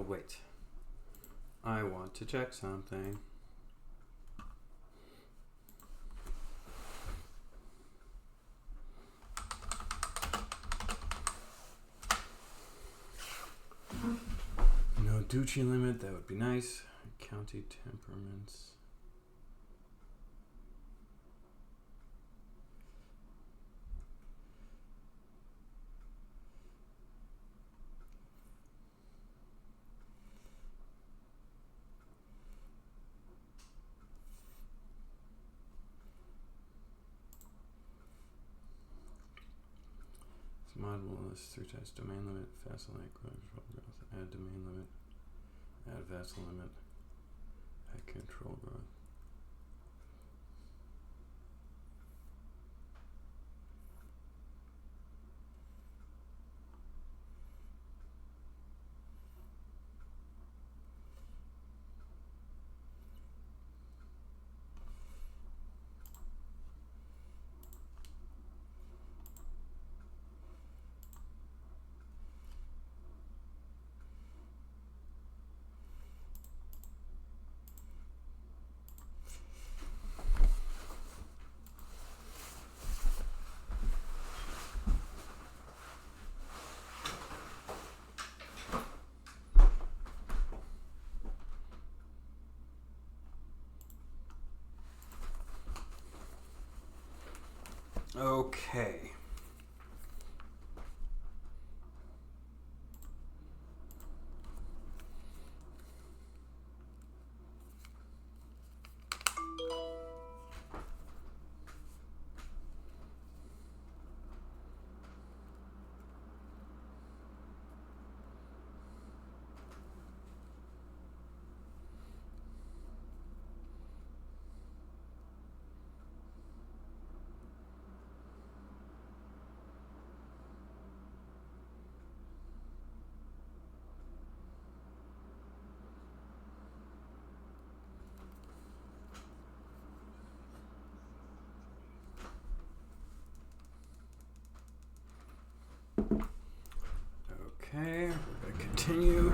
Oh, wait. I want to check something. No duchy limit, that would be nice. County temperaments. Model is 3 times domain limit, vassal limit, growth, add domain limit, add vassal limit, add control growth. Okay. Okay, we're going to continue.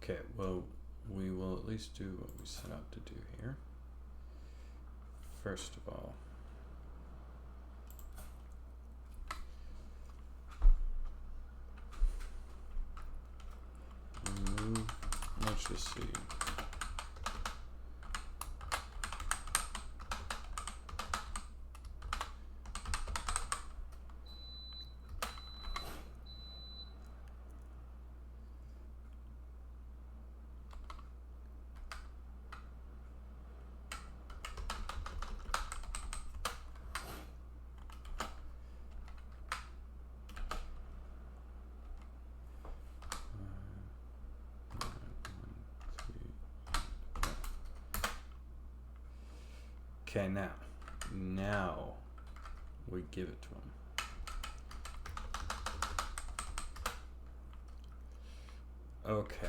Okay, well, we will at least do what we set out to do here. First of all, let's just see. Okay, now we give it to him. Okay.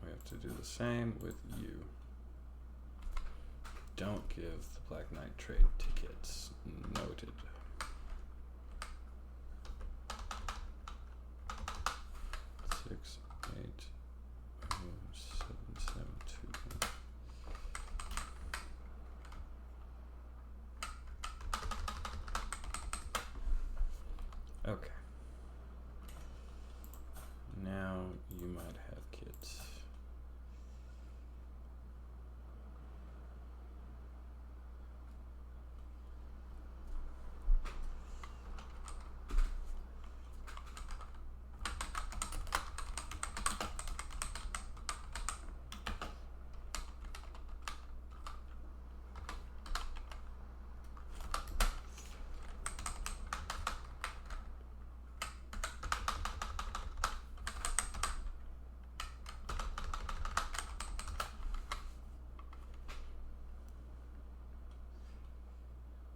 We have to do the same with you. don't give the Black Knight trade tickets. Noted. Six, eight, oh, 7, 7, 2. Okay. Now you might have kids.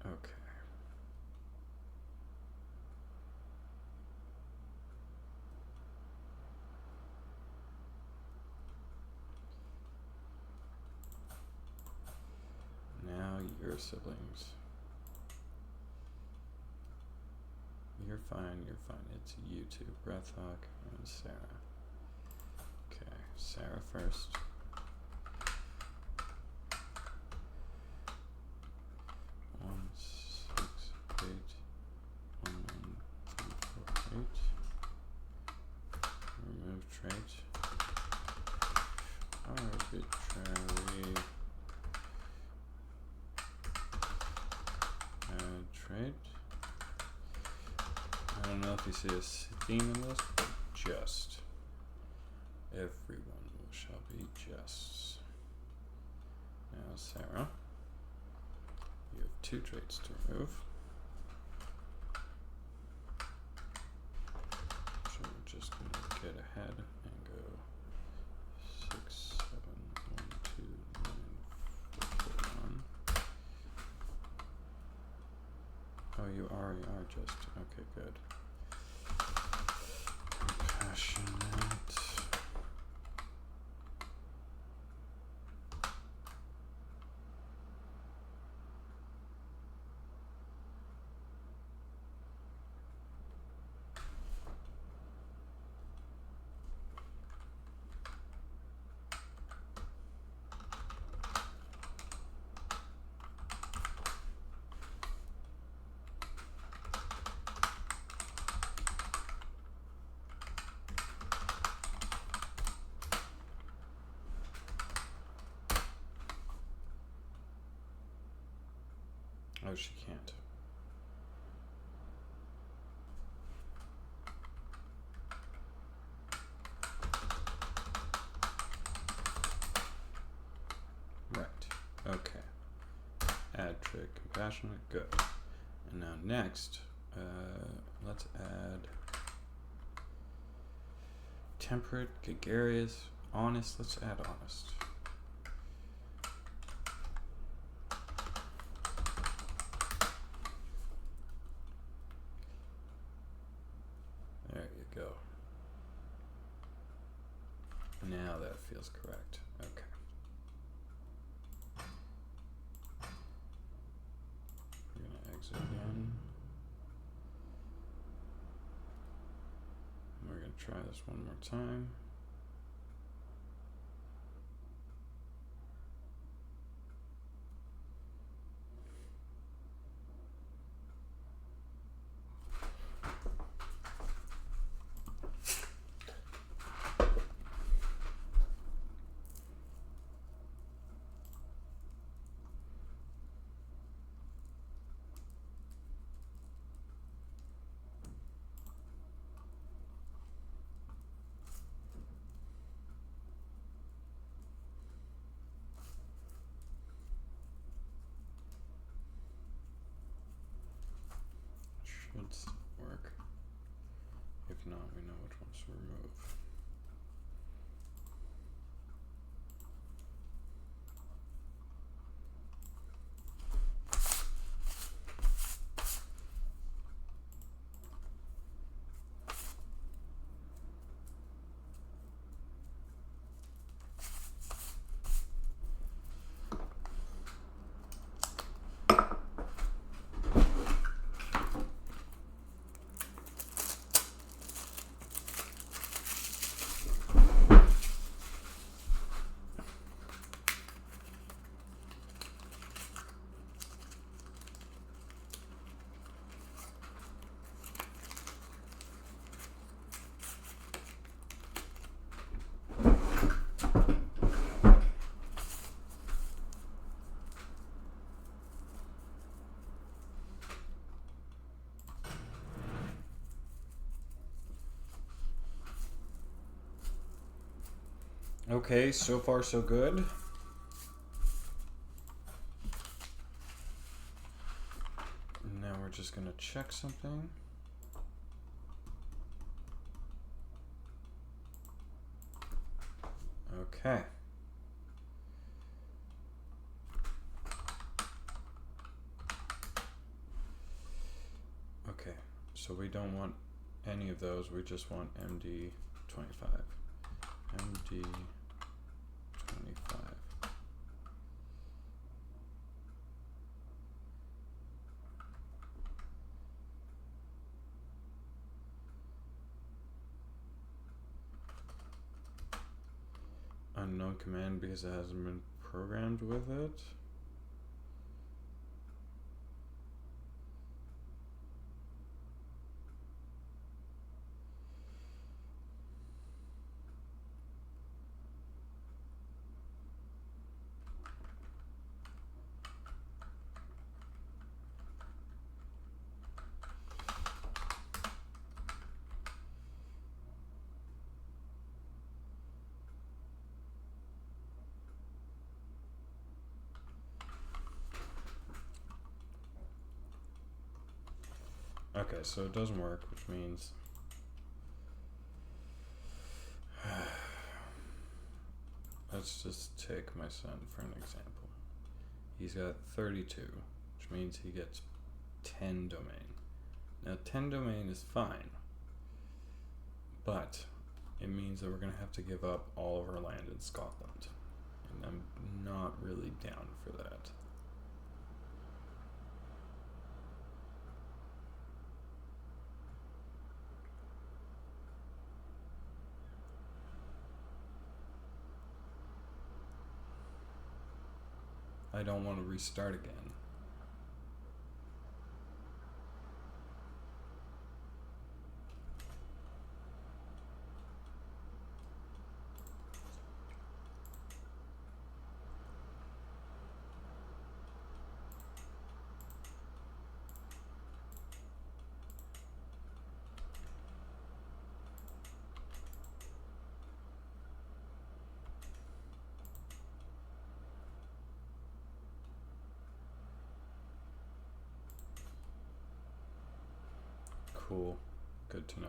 Okay. Now your siblings. You're fine, you're fine. It's you two, Breathhawk and Sarah. Okay, Sarah first. One, 6, 8, 1, 2, 4, 8. Remove trait. Arbitrary. Add trait. I don't know if you see a theme in this, but just. Everyone shall be just. Now, Sarah, you have 2 traits to remove. So we're just going to get ahead and go 6, 7, 1, 2, 9, 4, 1. Oh, you already are just. Okay, good. Compassionate. Oh, she can't. Right. Okay. Add trait compassionate. Good. And now next, let's add temperate, gregarious, honest. Let's add honest. There you go. Now that feels correct. Okay. We're gonna exit again. And we're gonna try this one more time. Should work. If not, we know which ones to remove. Okay, so far so good. Now we're just gonna check something. Okay. Okay, so we don't want any of those, we just want MD25. MD25. Unknown command because it hasn't been programmed with it. Okay, so it doesn't work, which means let's just take my son for an example. He's got 32, which means he gets 10 domain. Now 10 domain is fine, but it means that we're going to have to give up all of our land in Scotland, and I'm not really down for that. I don't want to restart again. Cool. Good to know.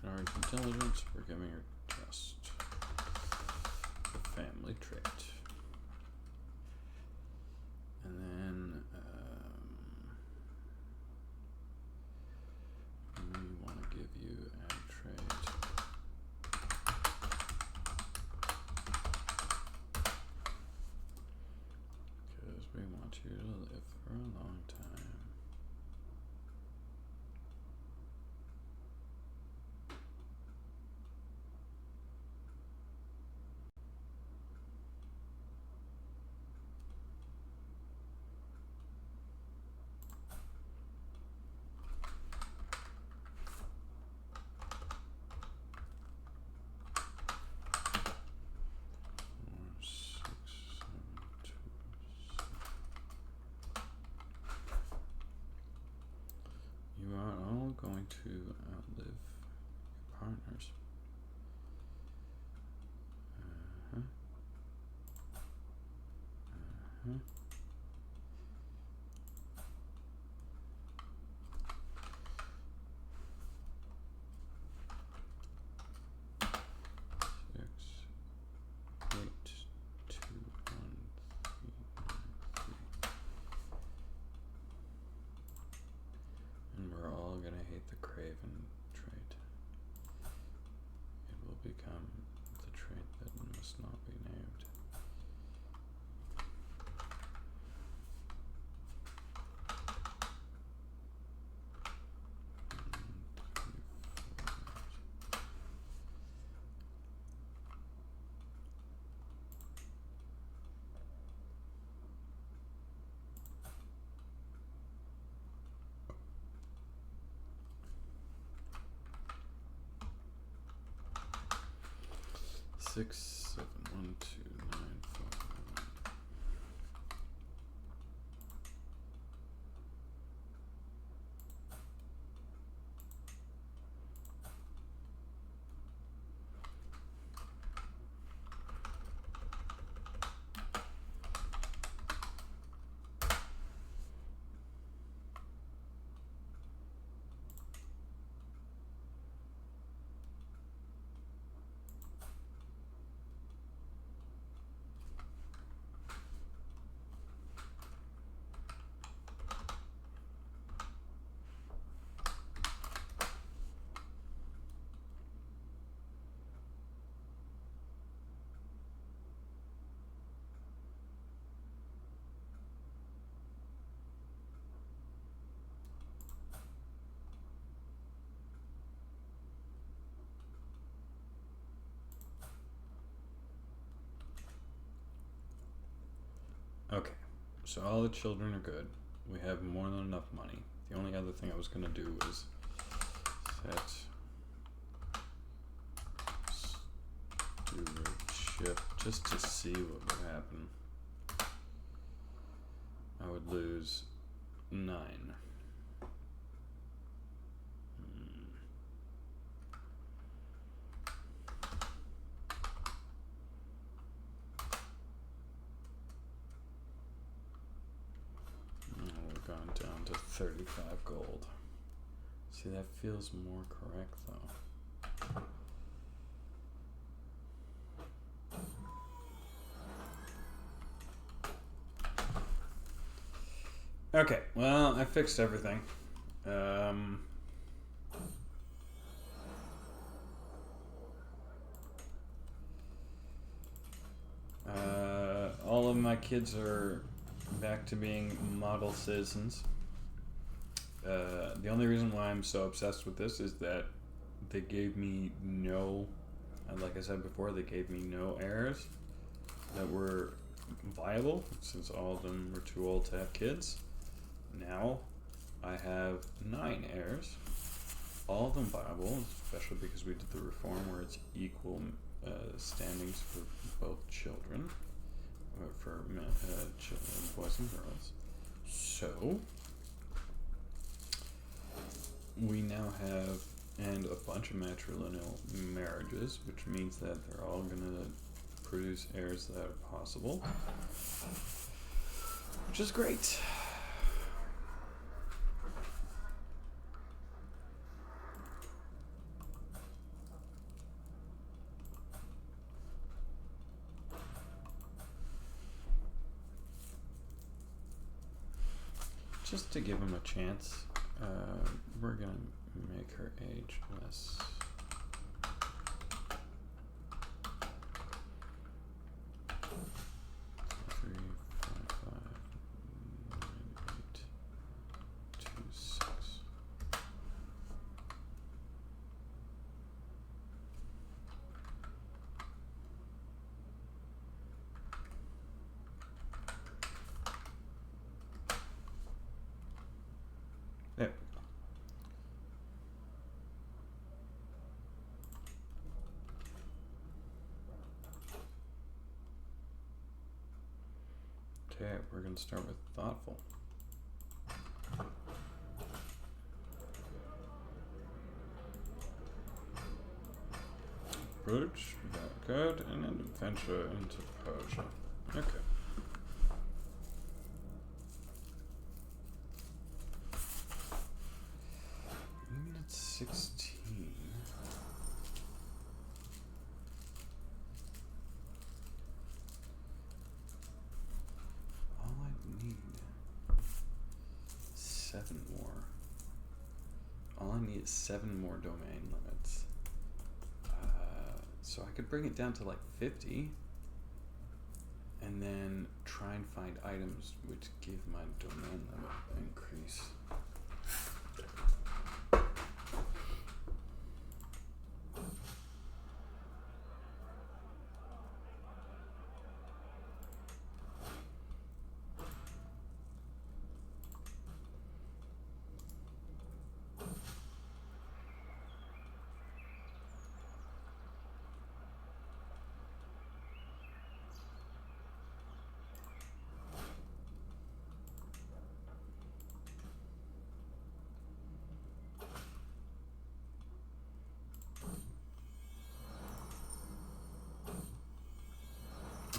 Ignoring intelligence, we're giving her just the family trait. And then we want to give you a trait. Because we want you to live for a long time. You are all going to outlive your partners. And we're all going to hate the craven trait. It will become the trait that must not be named. Six, 7, 1, 2, 9, 5, 1. Okay, so all the children are good. We have more than enough money. The only other thing I was going to do is set stewardship just to see what would happen. I would lose 9. We've gone down to 35 gold. See, that feels more correct though. Okay, well, I fixed everything. All of my kids are back to being model citizens. The only reason why I'm so obsessed with this is that they gave me no, like I said before, they gave me no heirs that were viable, since all of them were too old to have kids. Now I have 9 heirs, all of them viable, especially because we did the reform where it's equal standings for both children, for boys and girls. So we now have, and a bunch of matrilineal marriages, which means that they're all going to produce heirs that are possible, which is great. just to give him a chance, we're gonna make her age less. There. Okay, we're going to start with thoughtful. Approach, good, and then venture into Persia. Okay. Unit 16. All I need 7 more. All I need is 7 more domain limits. So I could bring it down to like 50 and then try and find items which give my domain limit increase.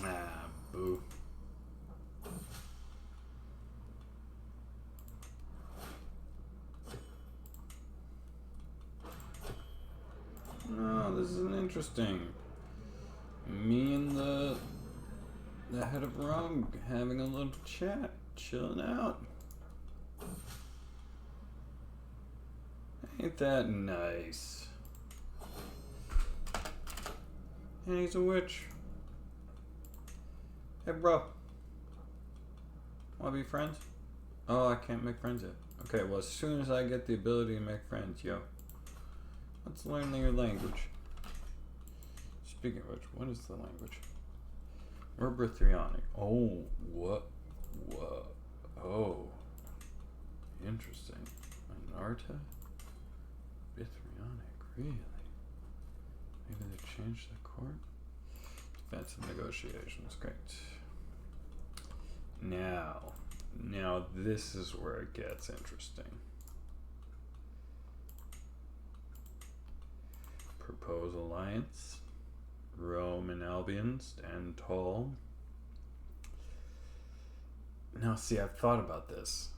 Ah, boo. Oh, this isn't interesting. Me and the head of Rome having a little chat, chilling out. Ain't that nice? And he's a witch. Hey, bro. Wanna be friends? Oh, I can't make friends yet. Okay, well, as soon as I get the ability to make friends, yo. Let's learn your language. Speaking of which, what is the language? We're Brithrionic. Oh, what? What? Oh. Interesting. Anarta? Brithrionic, really? Maybe they changed the court? Defensive negotiations, great. Now this is where it gets interesting. Propose alliance. Rome and Albion stand tall. Now see, I've thought about this.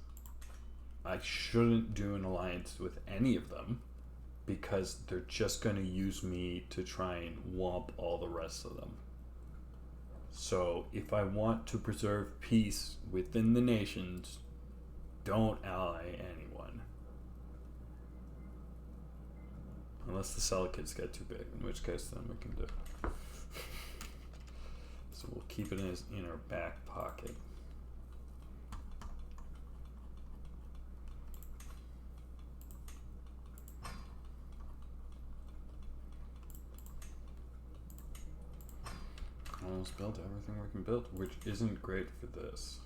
I shouldn't do an alliance with any of them because they're just going to use me to try and womp all the rest of them. So if I want to preserve peace within the nations, don't ally anyone. Unless the Selekids get too big, in which case then we can do it. So we'll keep it in our back pocket. Almost built everything we can build, which isn't great for this.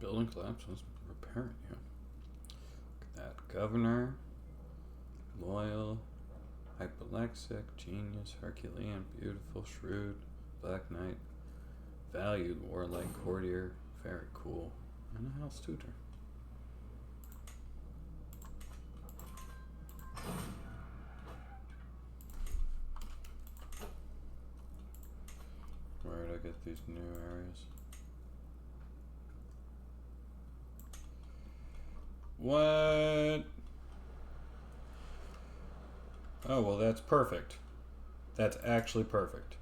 Building collapses, repairing you. Look at that. Governor, loyal, hyperlexic, genius, Herculean, beautiful, shrewd, black knight, valued, warlike, courtier, very cool, and a house tutor. get these new areas. What? Oh, well, that's perfect. That's actually perfect.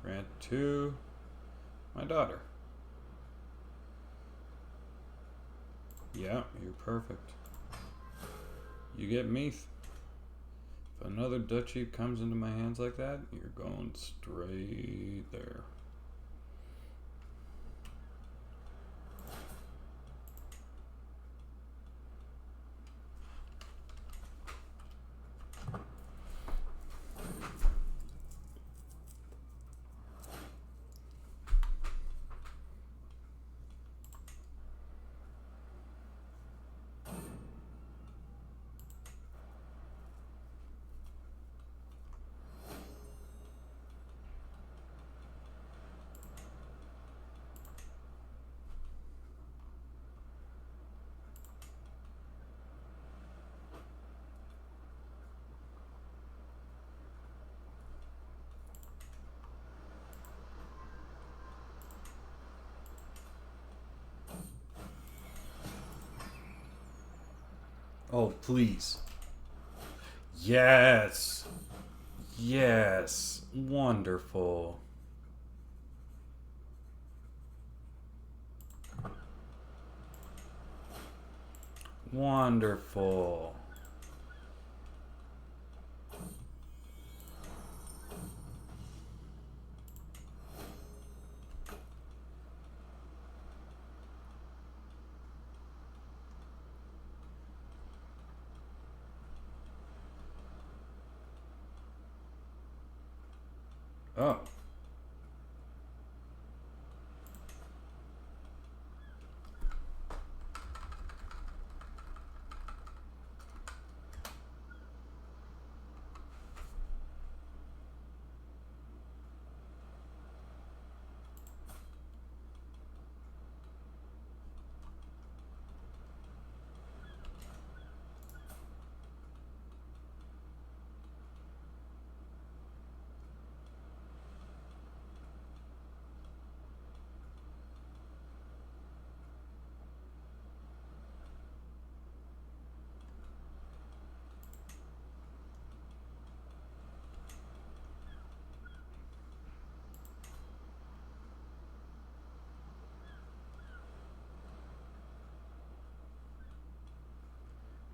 Grant to my daughter. Yeah, you're perfect. You get me. If another duchy comes into my hands like that, you're going straight there. Oh, please. Yes. Yes. Wonderful. Wonderful. Oh.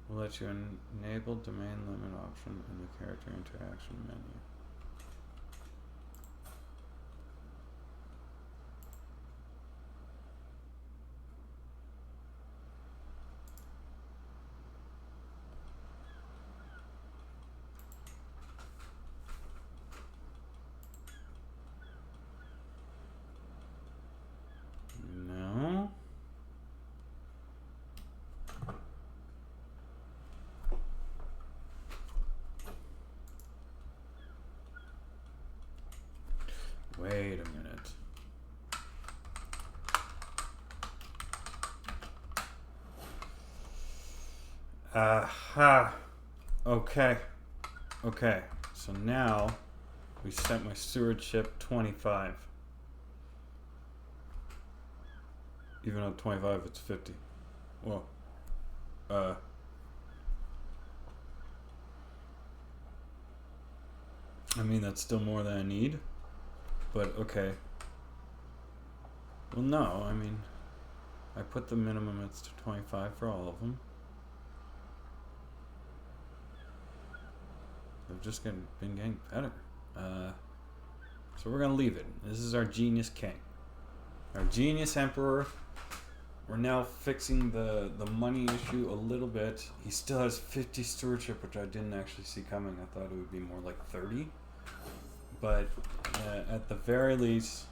We'll let you enable domain limit option in the character interaction menu. No. Wait a minute. Aha. Okay. Okay. So now we set my stewardship 25. Even though 25 it's 50. Well, I mean, that's still more than I need. But okay. Well, no, I mean, I put the minimum it's to 25 for all of them. They've just been getting better. So we're gonna leave it. This is our genius king. Our genius emperor. We're now fixing the money issue a little bit. He still has 50 stewardship, which I didn't actually see coming. I thought it would be more like 30. But at the very least,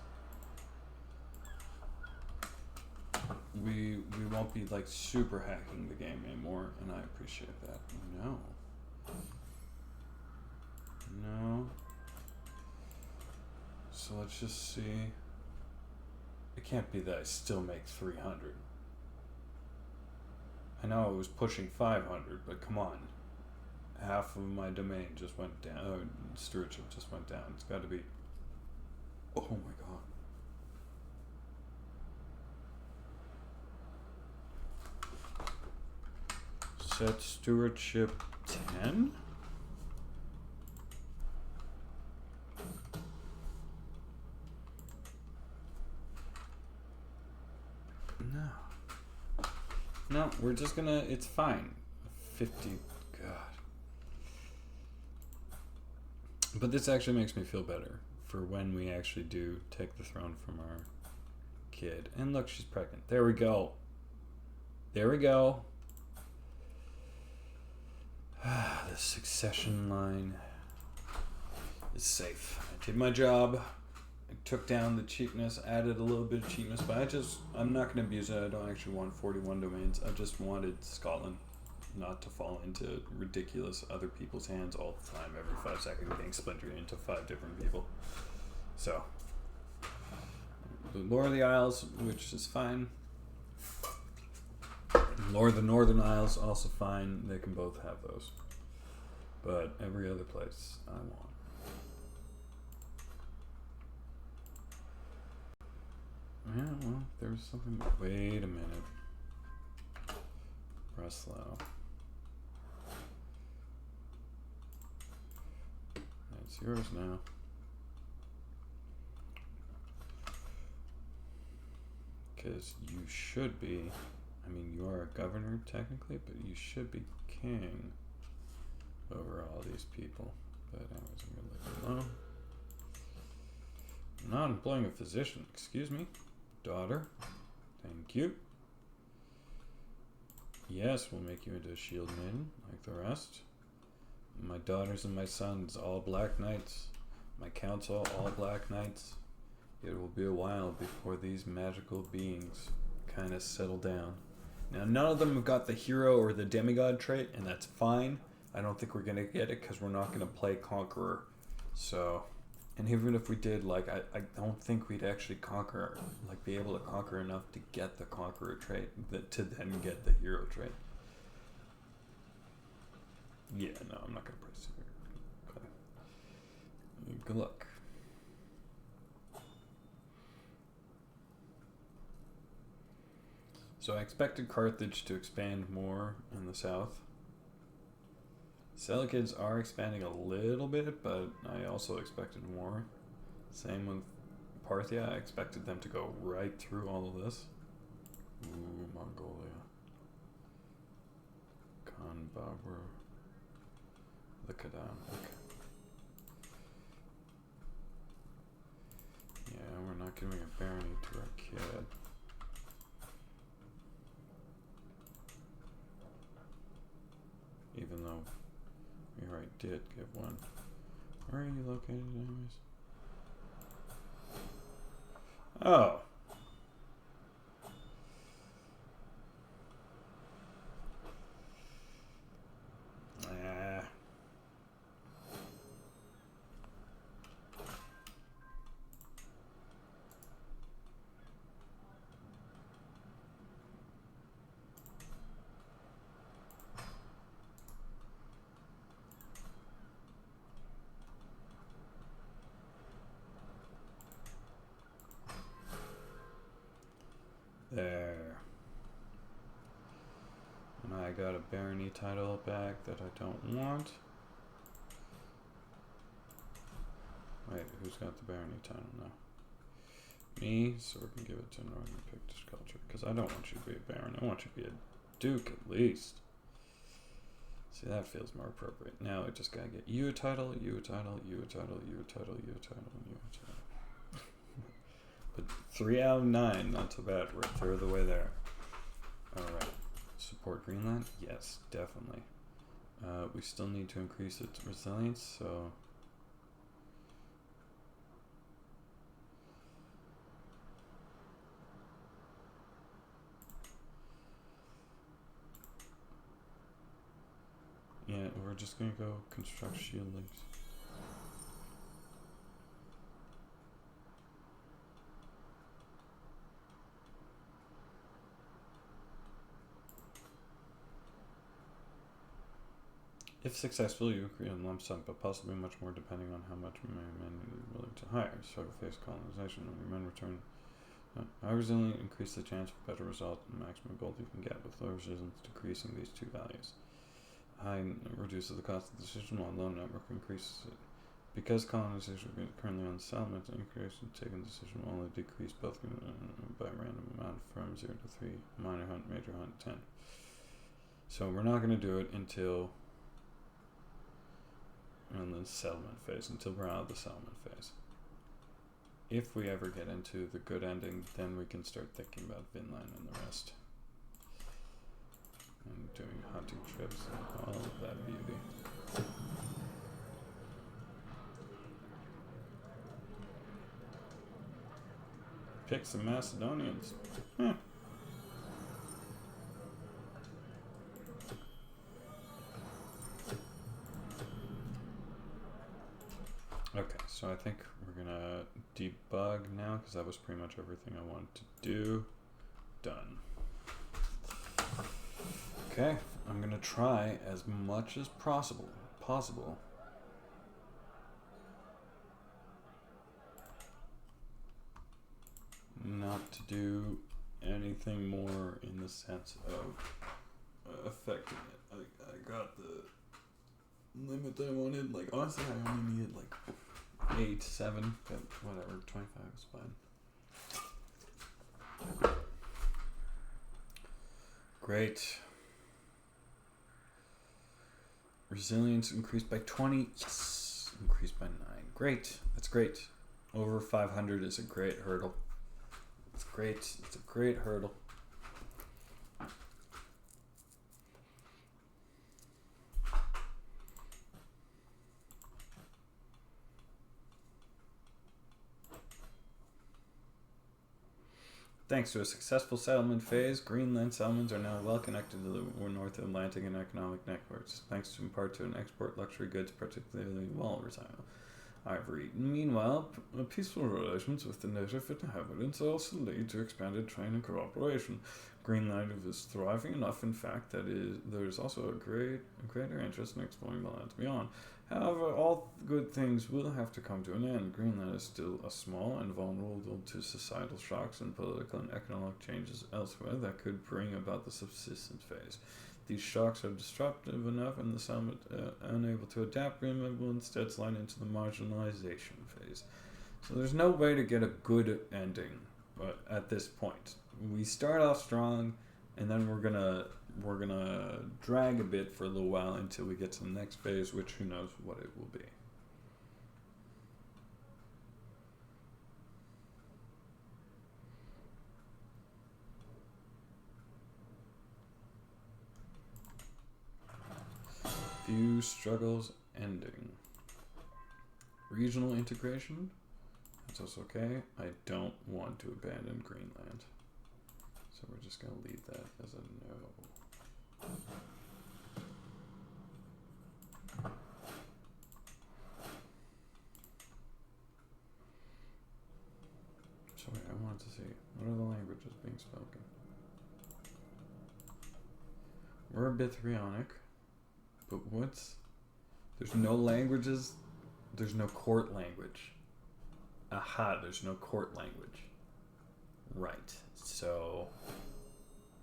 we won't be like super hacking the game anymore, and I appreciate that. No. No. So let's just see. It can't be that I still make 300. I know it was pushing 500, but come on. Half of my domain just went down. Stewardship just went down. It's got to be Oh my god. Set stewardship 10? No. No, we're just gonna, it's fine. 50, god. But this actually makes me feel better for when we actually do take the throne from our kid. And look, she's pregnant. There we go. There we go. The succession line is safe. I did my job. I took down the cheapness, added a little bit of cheapness, but I'm not going to abuse it. I don't actually want 41 domains. I just wanted Scotland not to fall into ridiculous other people's hands all the time, every 5 seconds getting splintered into 5 different people. So, the Lord of the Isles, which is fine. Lord of the Northern Isles, also fine. They can both have those. But every other place I want. Yeah, well, there's something. Wait a minute. Breslau. That's yours now. Because you should be. I mean, you are a governor technically, but you should be king over all these people. But anyways, I'm gonna leave it alone. I'm not employing a physician. Excuse me, daughter. Thank you. Yes, we'll make you into a shield maiden like the rest. My daughters and my sons, all black knights. My council, all black knights. It will be a while before these magical beings kind of settle down. Now, none of them have got the hero or the demigod trait, and that's fine. I don't think we're going to get it because we're not going to play Conqueror. So, and even if we did, like, I don't think we'd actually conquer, like, be able to conquer enough to get the Conqueror trait, to then get the hero trait. Yeah, no, I'm not going to press it. Okay. Good luck. So I expected Carthage to expand more in the south. Selekids are expanding a little bit, but I also expected more. Same with Parthia. I expected them to go right through all of this. Ooh, Mongolia. Khan Babur. The Kadan. Okay. Yeah, we're not giving a barony to our kid. Even though we already did give one. Where are you located anyways? Oh. Ah. There. And I got a barony title back that I don't want. Wait, who's got the barony title now? Me, so we can give it to Northern Pictish culture. Because I don't want you to be a baron. I want you to be a duke at least. See, that feels more appropriate. Now I just gotta get you a title, you a title, you a title, you a title, you a title, and you a title. But 3 out of 9, not so bad. We're a third of the way there. Alright. Support Greenland? Yes, definitely. We still need to increase its resilience, so... yeah, we're just gonna go construct shield links. If successful, you agree on lump sum, but possibly much more depending on how much men are willing to hire. Sort of face colonization when your men return. How resilient increase the chance for better results and maximum gold you can get, with low resilience decreasing these two values. High reduces the cost of the decision, while low network increases it. Because colonization is currently on settlement, the increase in taken decision will only decrease both by a random amount from 0 to 3, minor hunt, major hunt, 10. So we're not going to do it until in the settlement phase, until we're out of the settlement phase. If we ever get into the good ending, then we can start thinking about Vinland and the rest. And doing hunting trips and all of that beauty. Pick some Macedonians. Huh. Okay, so I think we're gonna debug now because that was pretty much everything I wanted to do. Done. Okay, I'm gonna try as much as possible not to do anything more in the sense of affecting it. I got the limit that I wanted. Like, honestly, I only needed like 8, 7, but whatever, 25 is fine. Great. Resilience increased by 20. Yes. Increased by 9. Great. That's great. Over 500 is a great hurdle. It's great. It's a great hurdle. Thanks to a successful settlement phase, Greenland settlements are now well connected to the North Atlantic and economic networks, thanks in part to an export luxury goods, particularly walrus ivory. Meanwhile, peaceful relations with the native inhabitants also lead to expanded trade and cooperation. Greenland is thriving enough, in fact, that there is also a greater interest in exploring the lands beyond. However, all good things will have to come to an end. Greenland is still small and vulnerable to societal shocks and political and economic changes elsewhere that could bring about the subsistence phase. These shocks are disruptive enough, and the settlement, unable to adapt, Greenland will instead slide into the marginalization phase. So there's no way to get a good ending at this point. We start off strong, and then we're gonna drag a bit for a little while until we get to the next phase, which who knows what it will be. Few struggles ending. Regional integration? That's also okay. I don't want to abandon Greenland. So we're just going to leave that as a no. So wait, I wanted to see, what are the languages being spoken? We're a bit Bithrionic, but there's no languages, there's no court language. Aha, there's no court language. Right, so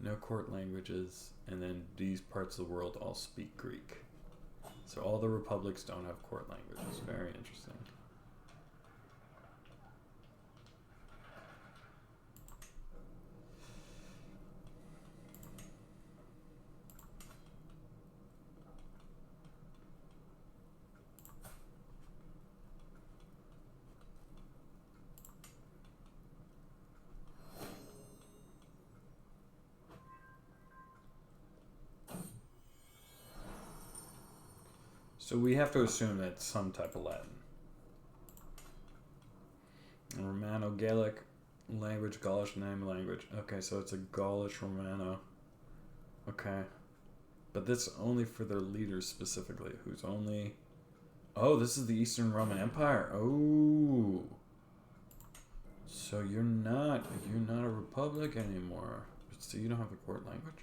no court languages, and then these parts of the world all speak Greek. So all the republics don't have court languages. Very interesting. So we have to assume that it's some type of Latin. Romano-Gaelic language, Gaulish name language. Okay, so it's a Gaulish Romano. Okay. But this only for their leaders specifically, who's only... Oh, this is the Eastern Roman Empire. Oh. So you're not a republic anymore. So you don't have a court language?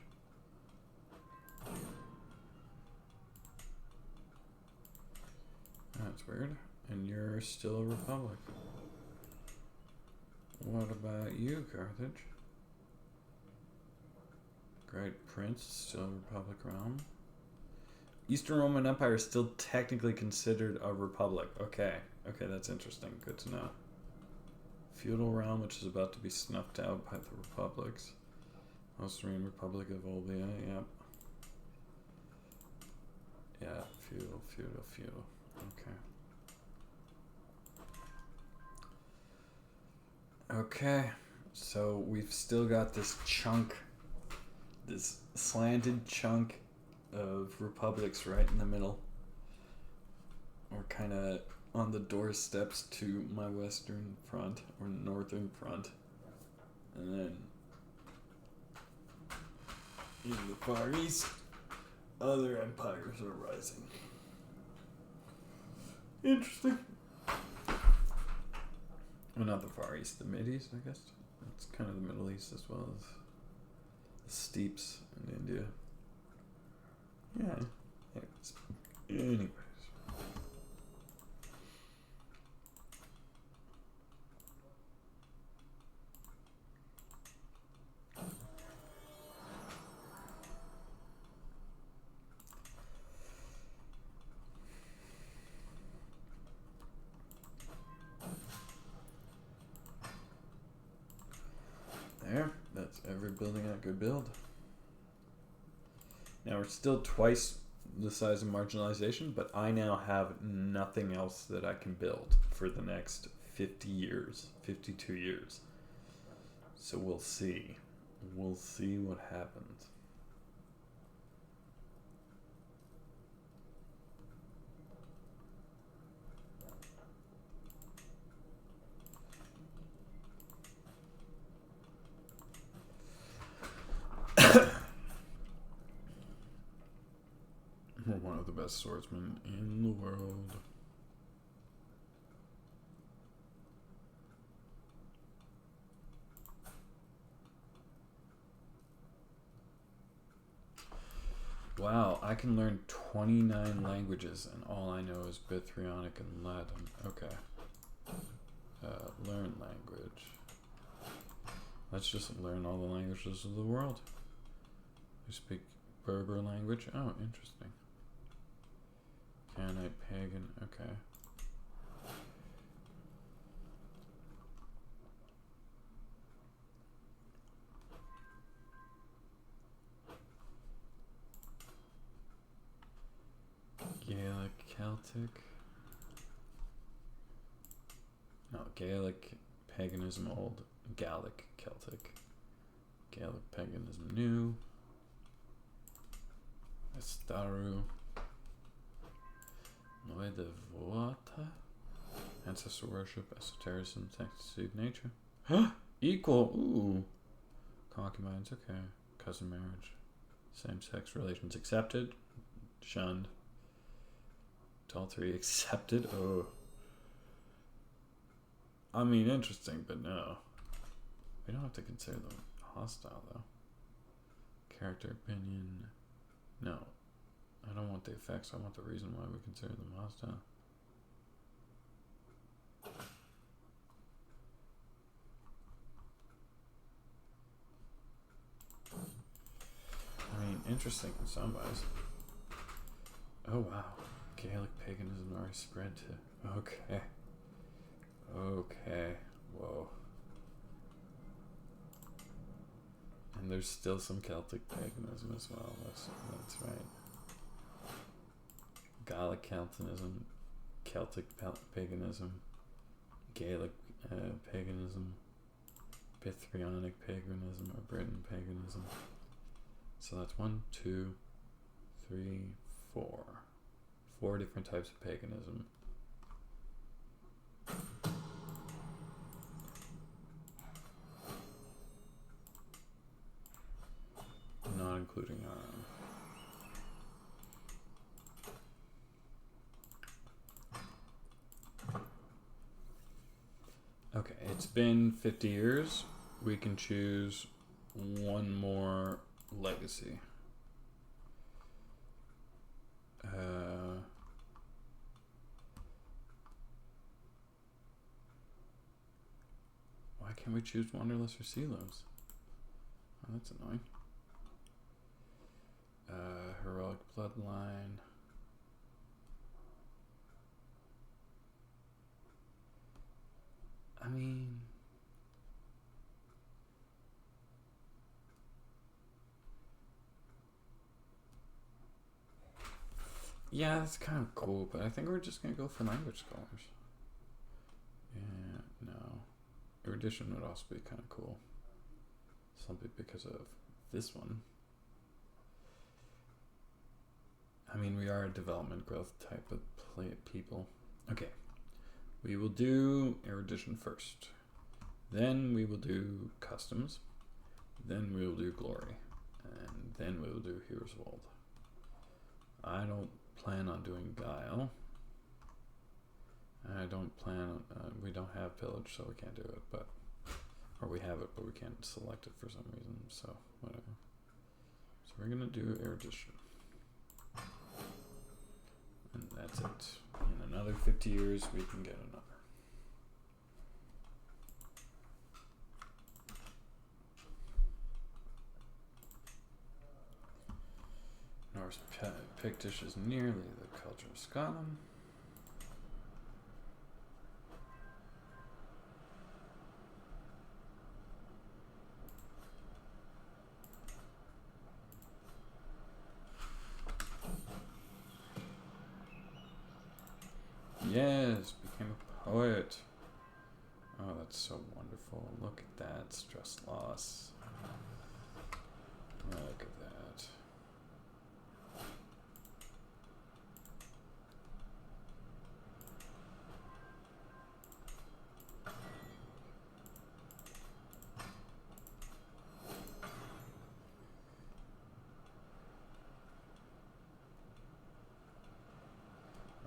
That's weird. And you're still a republic. What about you, Carthage? Great Prince, still a republic realm. Eastern Roman Empire is still technically considered a republic. Okay. Okay, that's interesting. Good to know. Feudal realm, which is about to be snuffed out by the republics. Austrian Republic of Olbia, yep. Yeah, feudal. Okay. Okay, so we've still got this chunk, this slanted chunk of republics right in the middle. We're kind of on the doorsteps to my western front, or northern front. And then in the Far East, other empires are rising. Interesting. Well, not the Far East, the Mid East, I guess. It's kind of the Middle East as well as the steppes in India. Yeah. Anyways. There, that's every building I could build. Now we're still twice the size of marginalization, but I now have nothing else that I can build for the next 50 years, 52 years. So we'll see. We'll see what happens. We're one of the best swordsmen in the world. Wow, I can learn 29 languages and all I know is Bithynic and Latin. Okay. Learn language. Let's just learn all the languages of the world. We speak Berber language. Oh, interesting. Canaanite pagan. Okay. Gaelic Celtic. No, Gaelic paganism old. Gallic Celtic. Gaelic paganism new. Estaru. Noe de Voata. Ancestor worship, esotericism, seed nature. Equal. Ooh. Concubines, okay. Cousin marriage. Same-sex relations accepted. Shunned. Adultery accepted. Oh. I mean, interesting, but no. We don't have to consider them hostile, though. Character, opinion. No. I don't want the effects. I want the reason why we consider them hostile. I mean, interesting in some ways. Oh, wow. Gaelic paganism already spread to... Okay. Okay. Whoa. And there's still some Celtic paganism as well. That's right. Gallic Celtinism, Celtic paganism, Gaelic paganism, Bithynic paganism, or Britain paganism. So that's 1, 2, 3, 4. 4 different types of paganism. Not including our own. Okay, it's been 50 years. We can choose one more legacy. Can we choose Wanderlust or Sealos? Oh, that's annoying. Heroic Bloodline. I mean, yeah, that's kind of cool, but I think we're just gonna go for language scholars. Yeah, no. Erudition would also be kind of cool. Simply because of this one. I mean, we are a development growth type of people. Okay. We will do erudition first. Then we will do customs. Then we will do glory. And then we will do Heroes of Old. I don't plan on doing guile. I don't plan on, we don't have pillage, so we can't do it, but, or we have it, but we can't select it for some reason, so whatever. So we're gonna do erudition. And that's it. In another 50 years, we can get another. Norse Pictish is nearly the culture of Scotland. Yes, became a poet. Oh, that's so wonderful. Look at that. Stress loss. Look at that.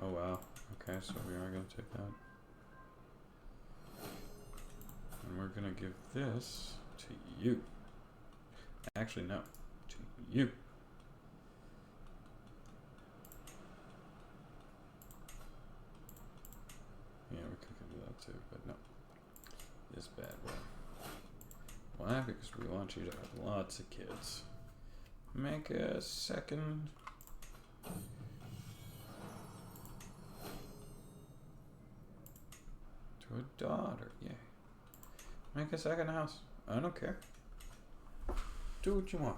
Oh, wow. Okay, so we are going to take that. And we're going to give this to you. Actually, no. To you. Yeah, we could do that too, but no. This bad boy. Why? Because we want you to have lots of kids. Make a second. To a daughter, yeah. Make a second house. I don't care. Do what you want.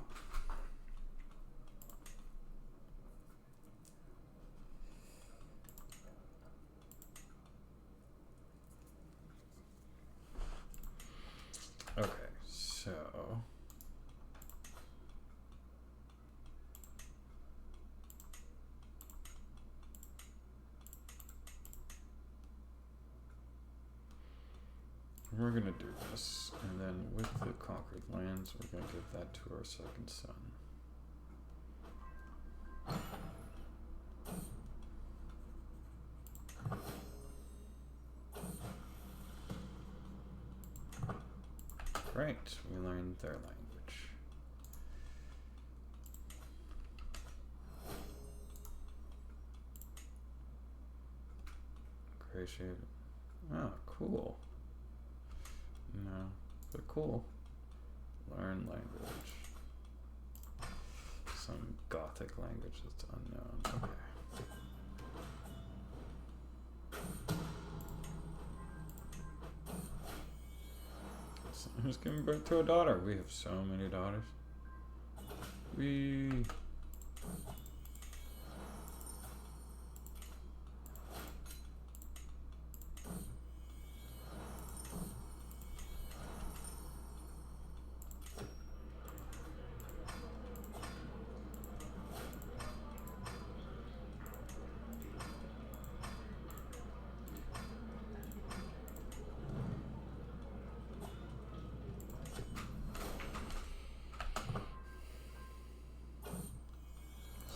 Okay, so we're gonna do this, and then with the conquered lands, we're gonna give that to our second son. Great, we learned their language. Appreciate it. Oh, cool. No, but cool. Learn language. Some Gothic language that's unknown. Okay. So who's giving birth to a daughter? We have so many daughters. We.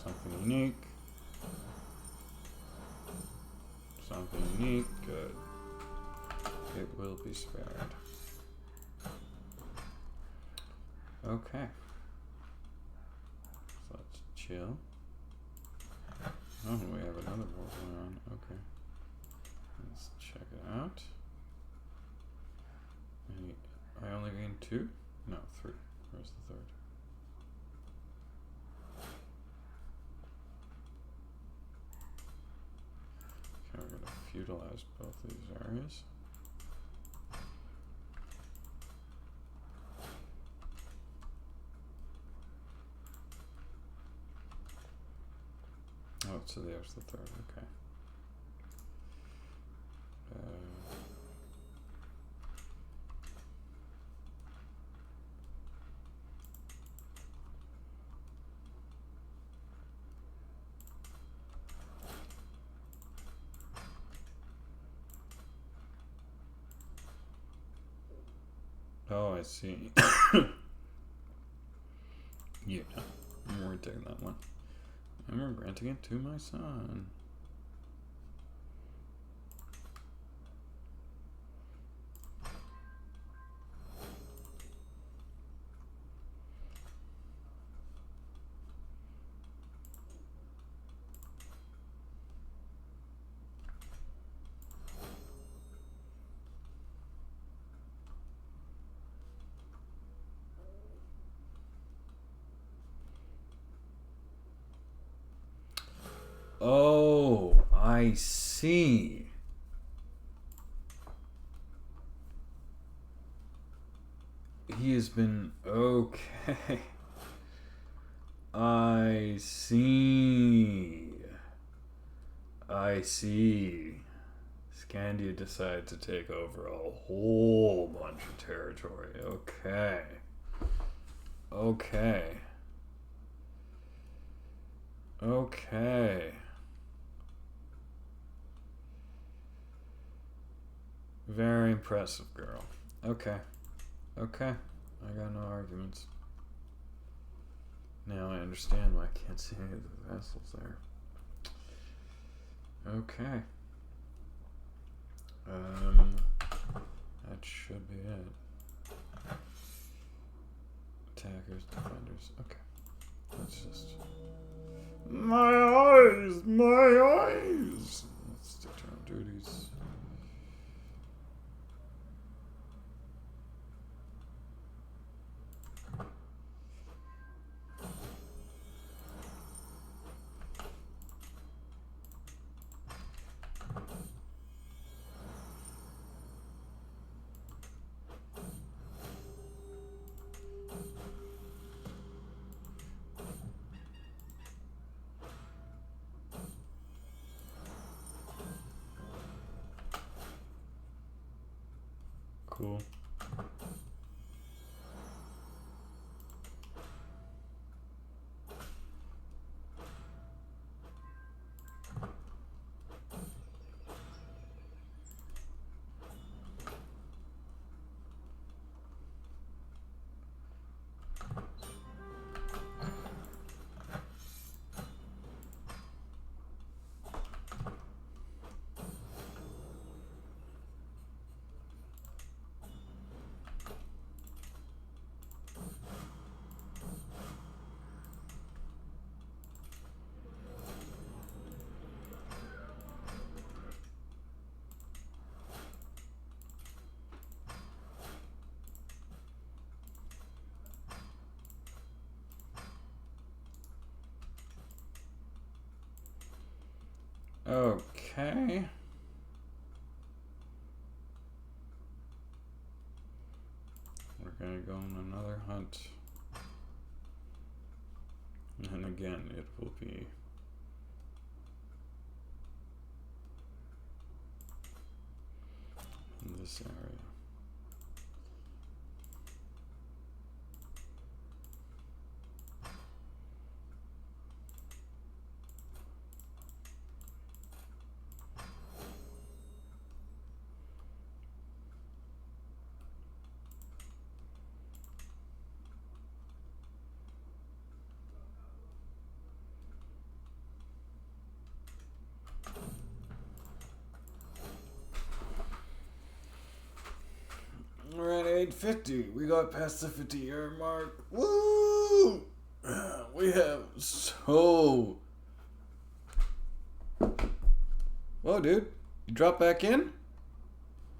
Something unique. Something unique. Good. It will be spared. Okay. So let's chill. Oh, we have another war going on. Okay. Let's check it out. I only gained 2? No, 3. Where's the third? Okay, we're going to feudalize both these areas. Oh, so there's the third, okay. Oh, I see. Yeah, we're taking that one. And we're granting it to my son. Oh, I see. He has been okay. I see. I see. Scandia decided to take over a whole bunch of territory. Okay. Okay. Okay. Very impressive, girl. Okay. Okay. I got no arguments. Now I understand why I can't see any of the vessels there. Okay. That should be it. Attackers, defenders. Okay. Let's just... My eyes! My eyes! Let's stick to our duties. Cool. Okay. We're gonna go on another hunt. And again, it will be in this area. We're at 850. We got past the 50-year mark. Woo! We have so... Whoa, dude. You dropped back in?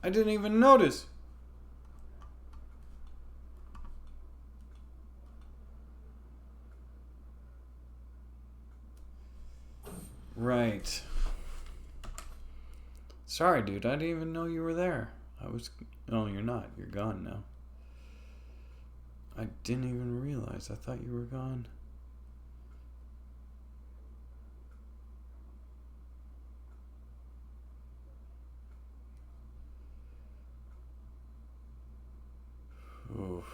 I didn't even notice. Right. Sorry, dude. I didn't even know you were there. I was... Oh, you're not. You're gone now. I didn't even realize. I thought you were gone. Oof.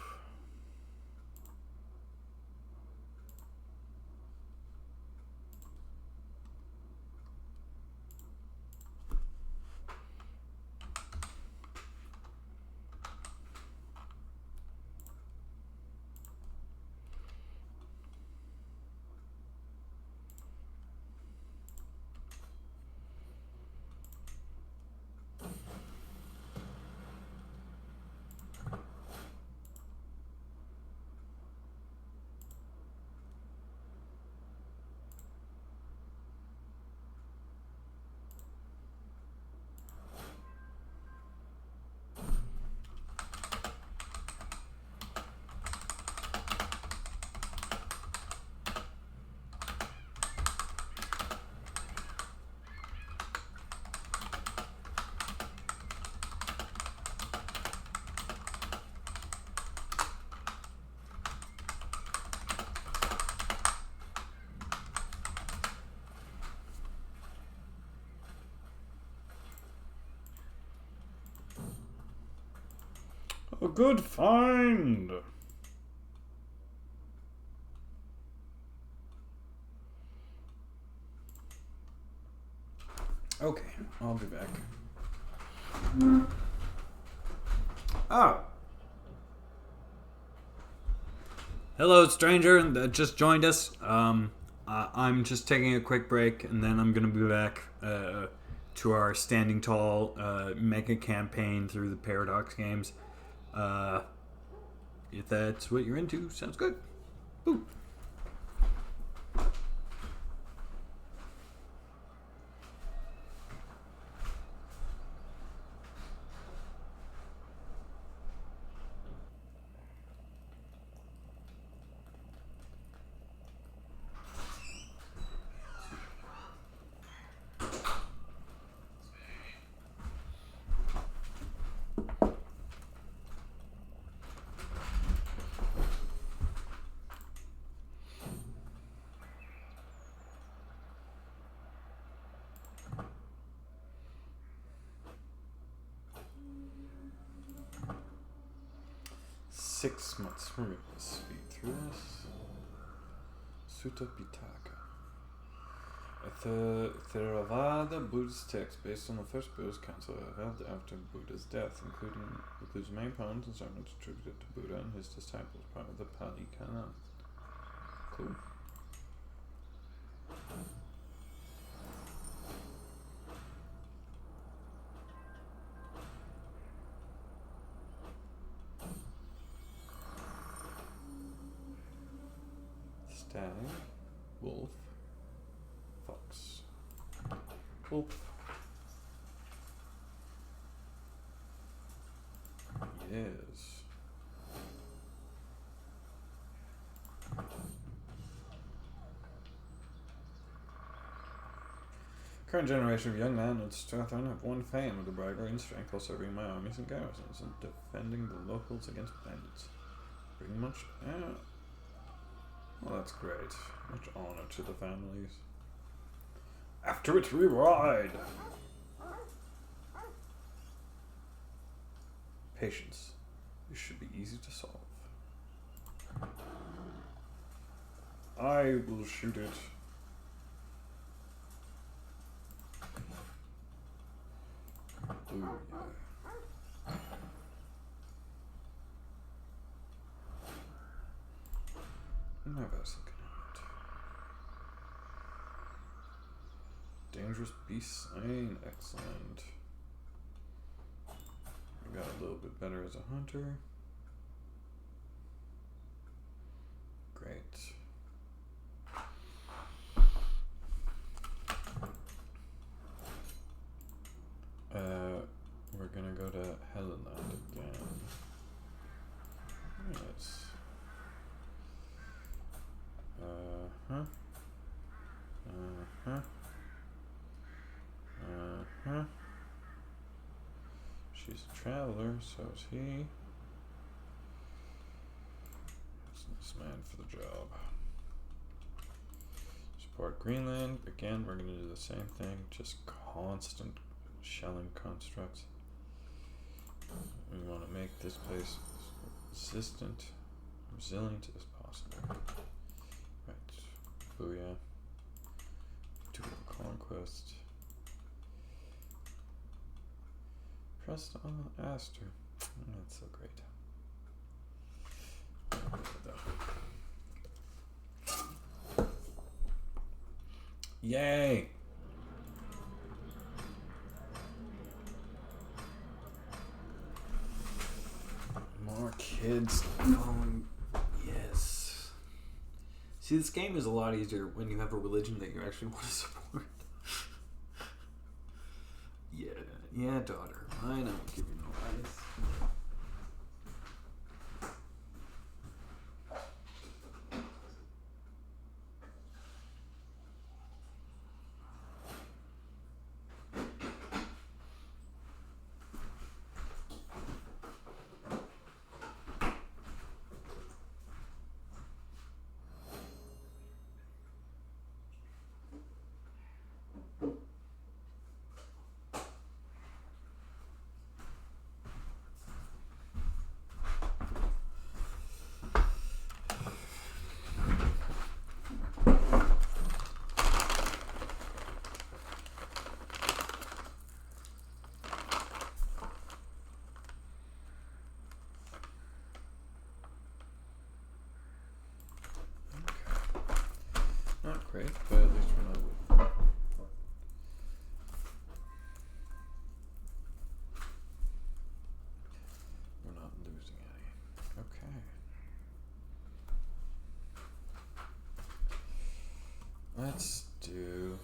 A good find! Okay, I'll be back. Oh! Hello, stranger that just joined us. I'm just taking a quick break, and then I'm gonna be back to our standing tall mega campaign through the Paradox games. If that's what you're into, sounds good. Boo. Six months. We're gonna speed through this. Sutta Pitaka. A Theravada Buddhist text based on the first Buddhist council held after Buddha's death, includes main poems and sermons attributed to Buddha and his disciples, part of the Pali Canon. Cool. Stag, wolf, fox. Wolf. Yes. Current generation of young men at Strathern have won fame with the bravery and strength while serving my armies and garrisons and defending the locals against bandits. Bring much... well, that's great. Much honor to the families. After it, we ride! Patience. This should be easy to solve. I will shoot it. Ooh, yeah. My best looking at it. Dangerous beast slain. Excellent. I got a little bit better as a hunter. Great. We're gonna go to Helleland again. Yes. Uh-huh. Uh-huh. She's a traveler, so is he. Businessman for the job. Support Greenland. Again, we're going to do the same thing, just constant shelling constructs. We want to make this place resistant, resilient as possible. Right. Booyah. Dual conquest. Pressed on Aster. That's so great. Yay! More kids. Yes. See, this game is a lot easier when you have a religion that you actually want to support. Yeah, daughter. I know. Give you no advice. Not great, but at least we're not losing any. Okay. Let's do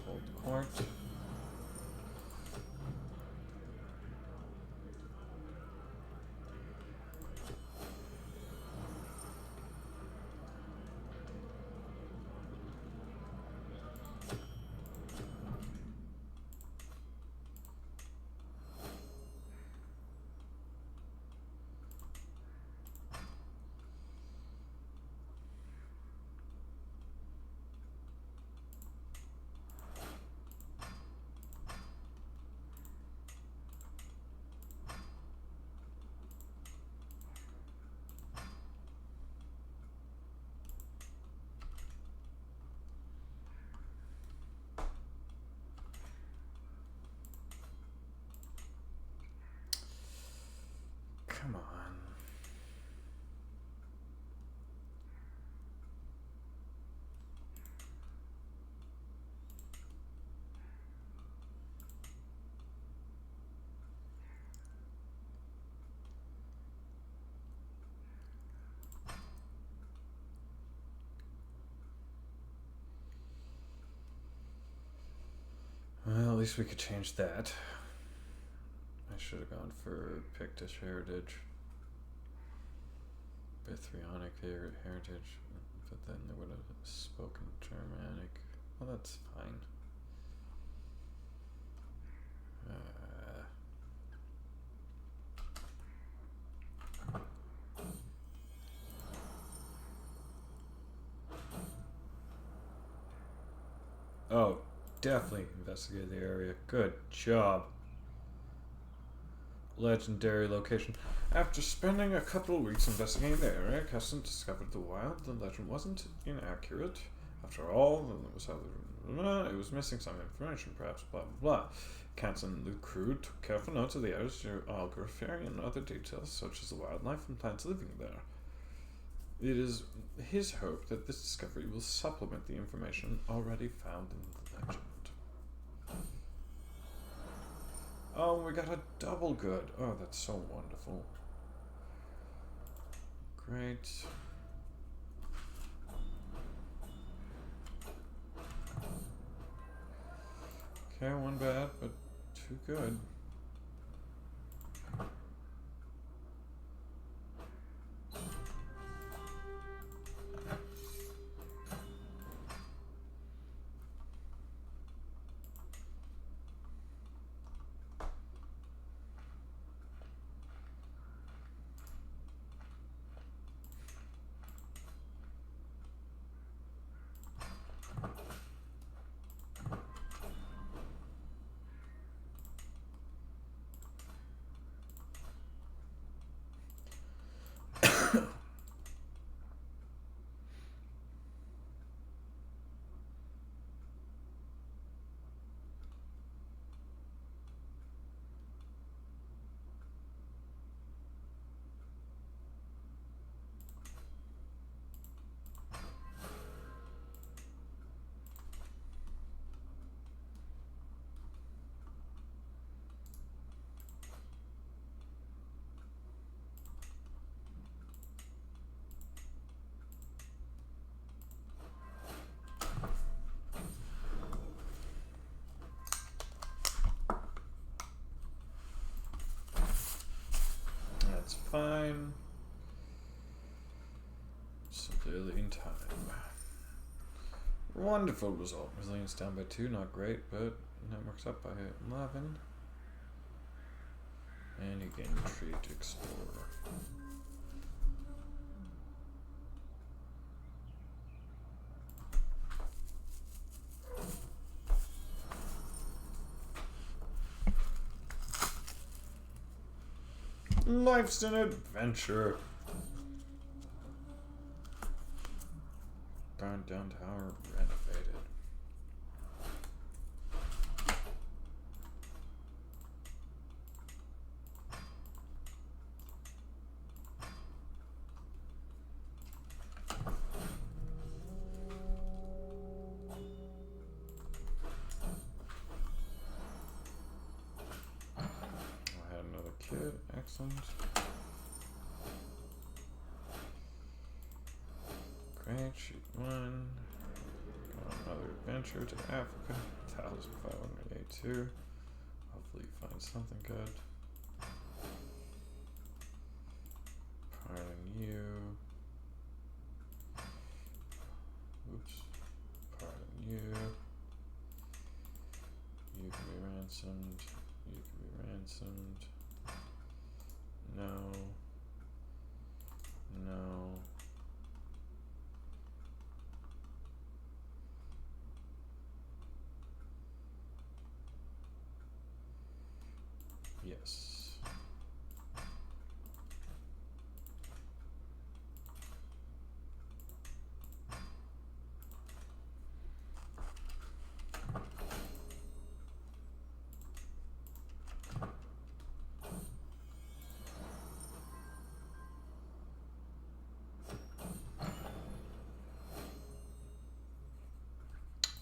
hold court. Come on. Well, at least we could change that. I should have gone for Pictish heritage. Bithrionic heritage. But then they would have spoken Germanic. Well, that's fine. Oh, definitely investigate the area. Good job. Legendary location. After spending a couple of weeks investigating the area, Keston discovered the wild. The legend wasn't inaccurate. After all, it was missing some information, perhaps, blah blah blah. Kansen and the crew took careful notes of the area's geography and other details, such as the wildlife and plants living there. It is his hope that this discovery will supplement the information already found in the legend. Oh, we got a double good. Oh, that's so wonderful. Great. Okay, one bad, but two good. That's fine. Severely in time. Wonderful result. Resilience down by 2, not great, but network's up by 11. And you gain Retreat Explorer. Life's an adventure. Burned down tower renovated. I had another kid. Excellent. Great, sheet 1. Got another adventure to Africa. 1,582. Hopefully you find something good. Pardon you. Oops. Pardon you. You can be ransomed. You can be ransomed. No. No. Yes.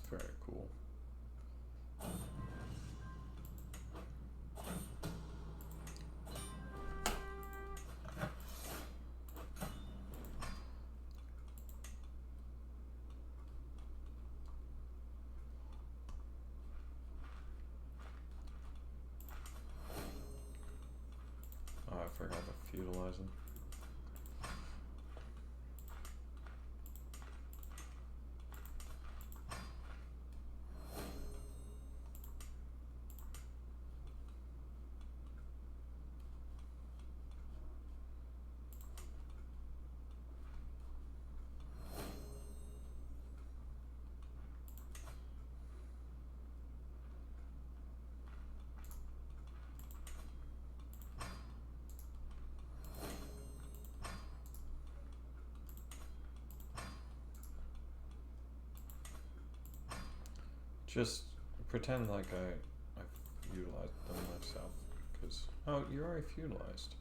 Very cool. Oh, I forgot to feudalize them. Just pretend like I've utilized them myself. Because, oh, you're already feudalized.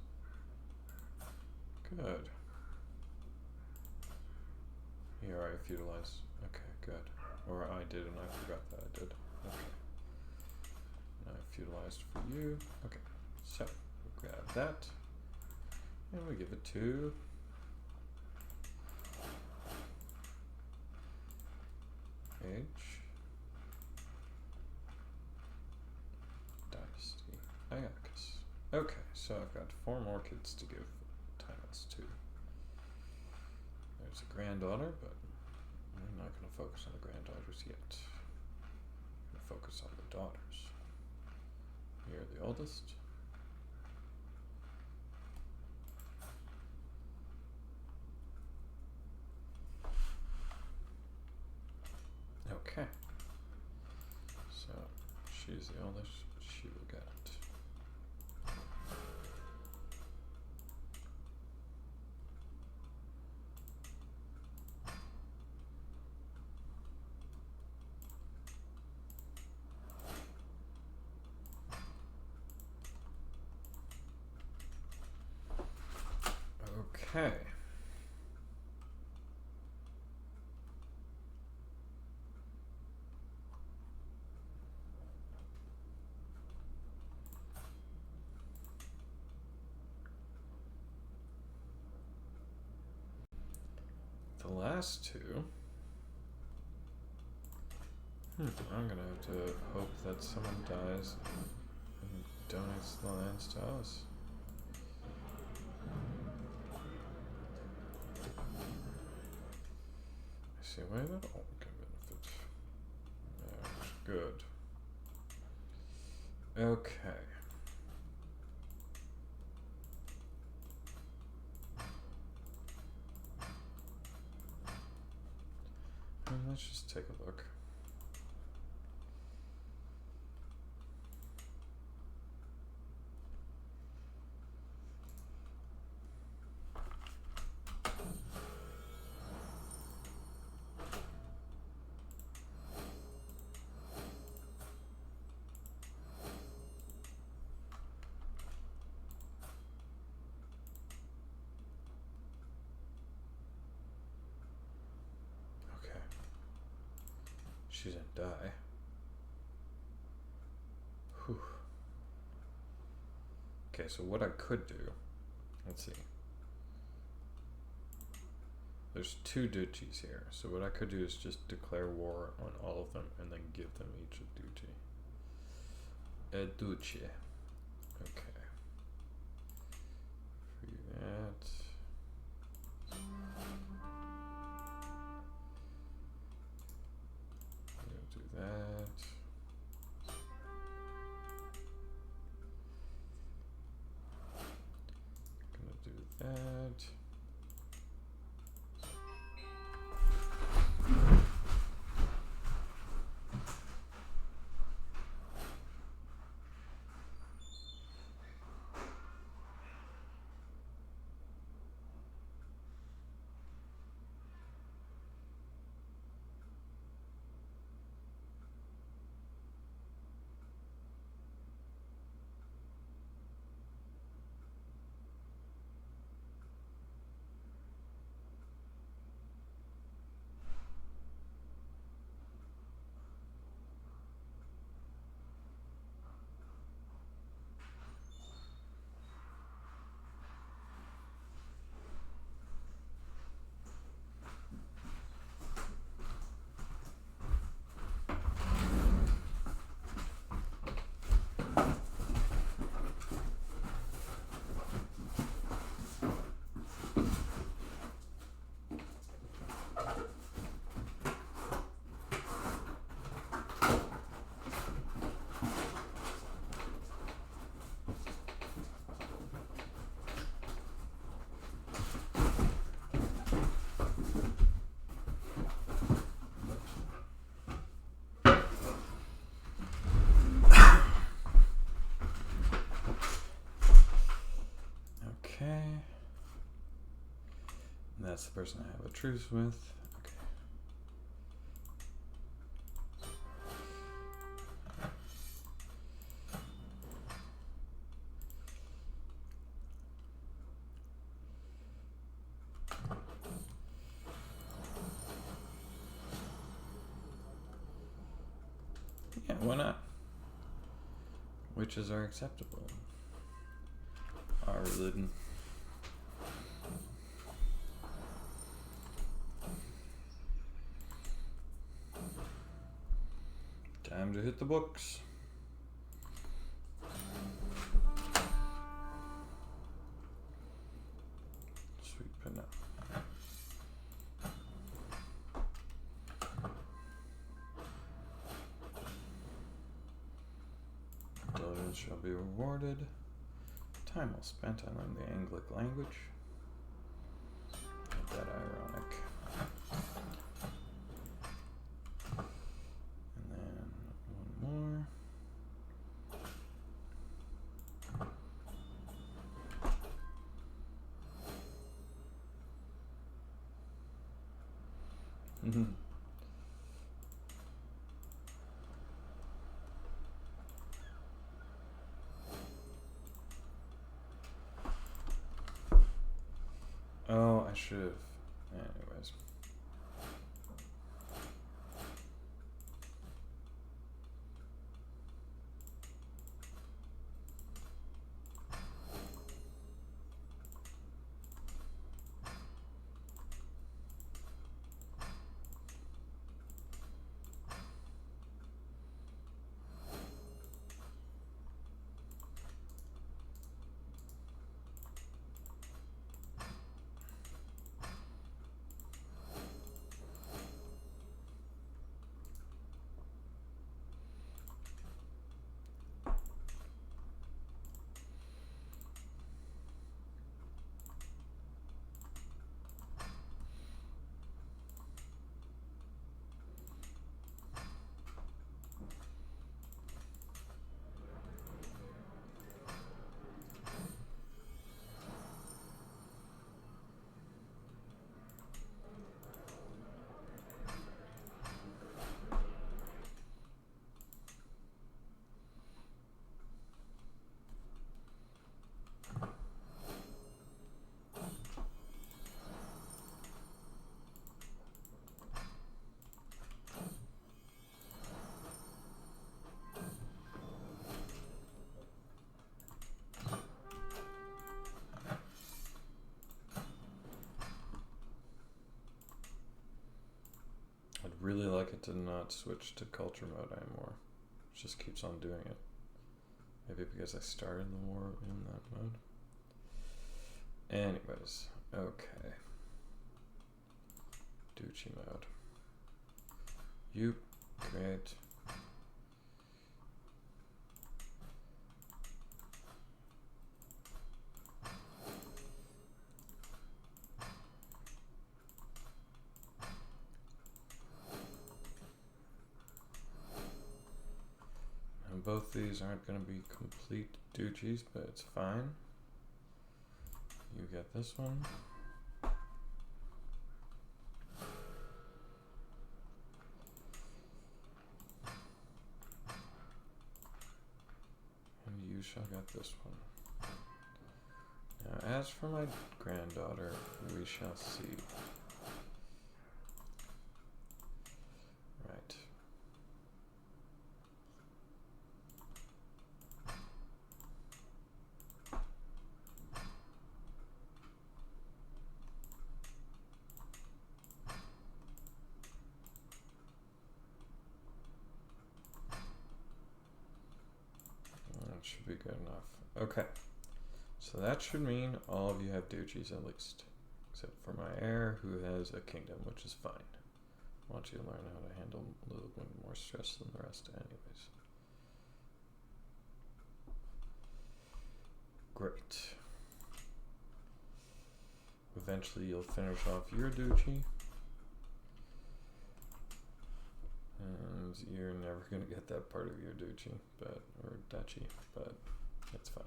Good. You're already feudalized. Okay, good. Or I did and I forgot that I did. Okay. And I feudalized for you. Okay. So, we grab that. And we give it to Age. Dynasty. Iacus. Okay, so I've got 4 more kids to give titles to. There's a granddaughter, but we're not going to focus on the granddaughters yet. We're going to focus on the daughters. You're the oldest. Okay. So, she's the oldest. She will get it. Okay. The last 2. I'm gonna have to hope that someone dies and donates the lands to us. I see a way that all can benefit. Good. Okay. Let's just take a look. Okay. She didn't die. Whew. Okay, so what I could do, let's see. There's 2 duchies here, so what I could do is just declare war on all of them and then give them each a duchy. A duchy. Okay. Free that. We'll do that. Gonna do that. That's the person I have a truce with. Okay. Yeah, why not? Witches are acceptable. Our religion. Time to hit the books. Sweet pinot. Diligence shall be rewarded. Time well spent on learning the Anglic language. Ain't that ironic? And then one more. Oh, I should have. Anyways. I'd really like it to not switch to culture mode anymore. It just keeps on doing it. Maybe because I started the war in that mode. Anyways, okay. Duchy mode. You create. Both these aren't going to be complete duchies, but it's fine. You get this one. And you shall get this one. Now, as for my granddaughter, we shall see. Right. Should be good enough. Okay, so that should mean all of you have duchies at least, except for my heir who has a kingdom, which is fine. I want you to learn how to handle a little bit more stress than the rest anyways. Great. Eventually you'll finish off your duchy. And you're never going to get that part of your duchy, or duchy, but that's fine.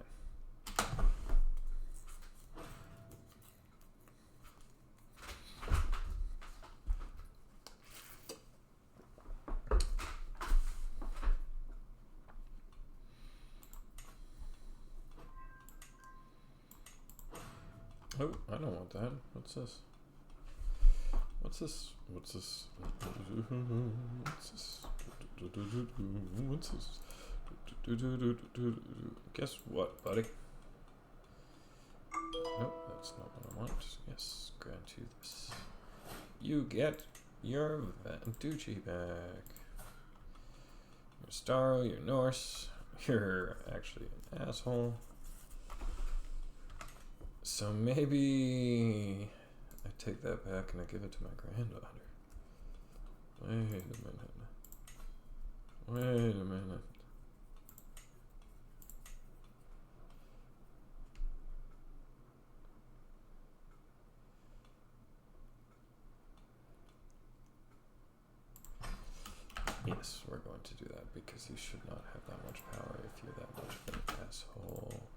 Oh, I don't want that. What's this? What's this? What's this? What's this? What's this? Guess what, buddy? Nope, that's not what I want. Yes, grant you this. You get your Duchy back. Your Starro, your Norse. You're actually an asshole. So maybe I take that back and I give it to my granddaughter. Wait a minute. Wait a minute. Yes, we're going to do that because you should not have that much power if you're that much of an asshole.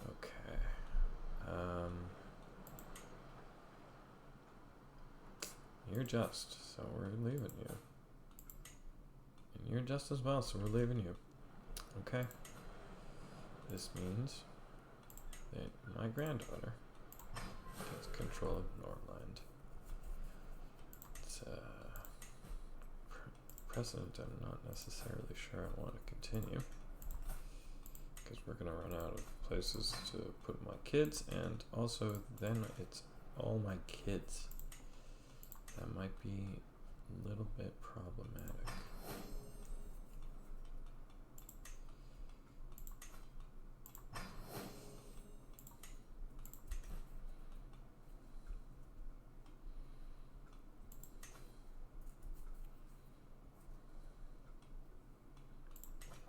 Okay. You're just, so we're leaving you. And you're just as well, so we're leaving you. Okay. This means that my granddaughter gets control of Nordland. It's precedent I'm not necessarily sure I want to continue. Because we're going to run out of places to put my kids, and also then it's all my kids. That might be a little bit problematic.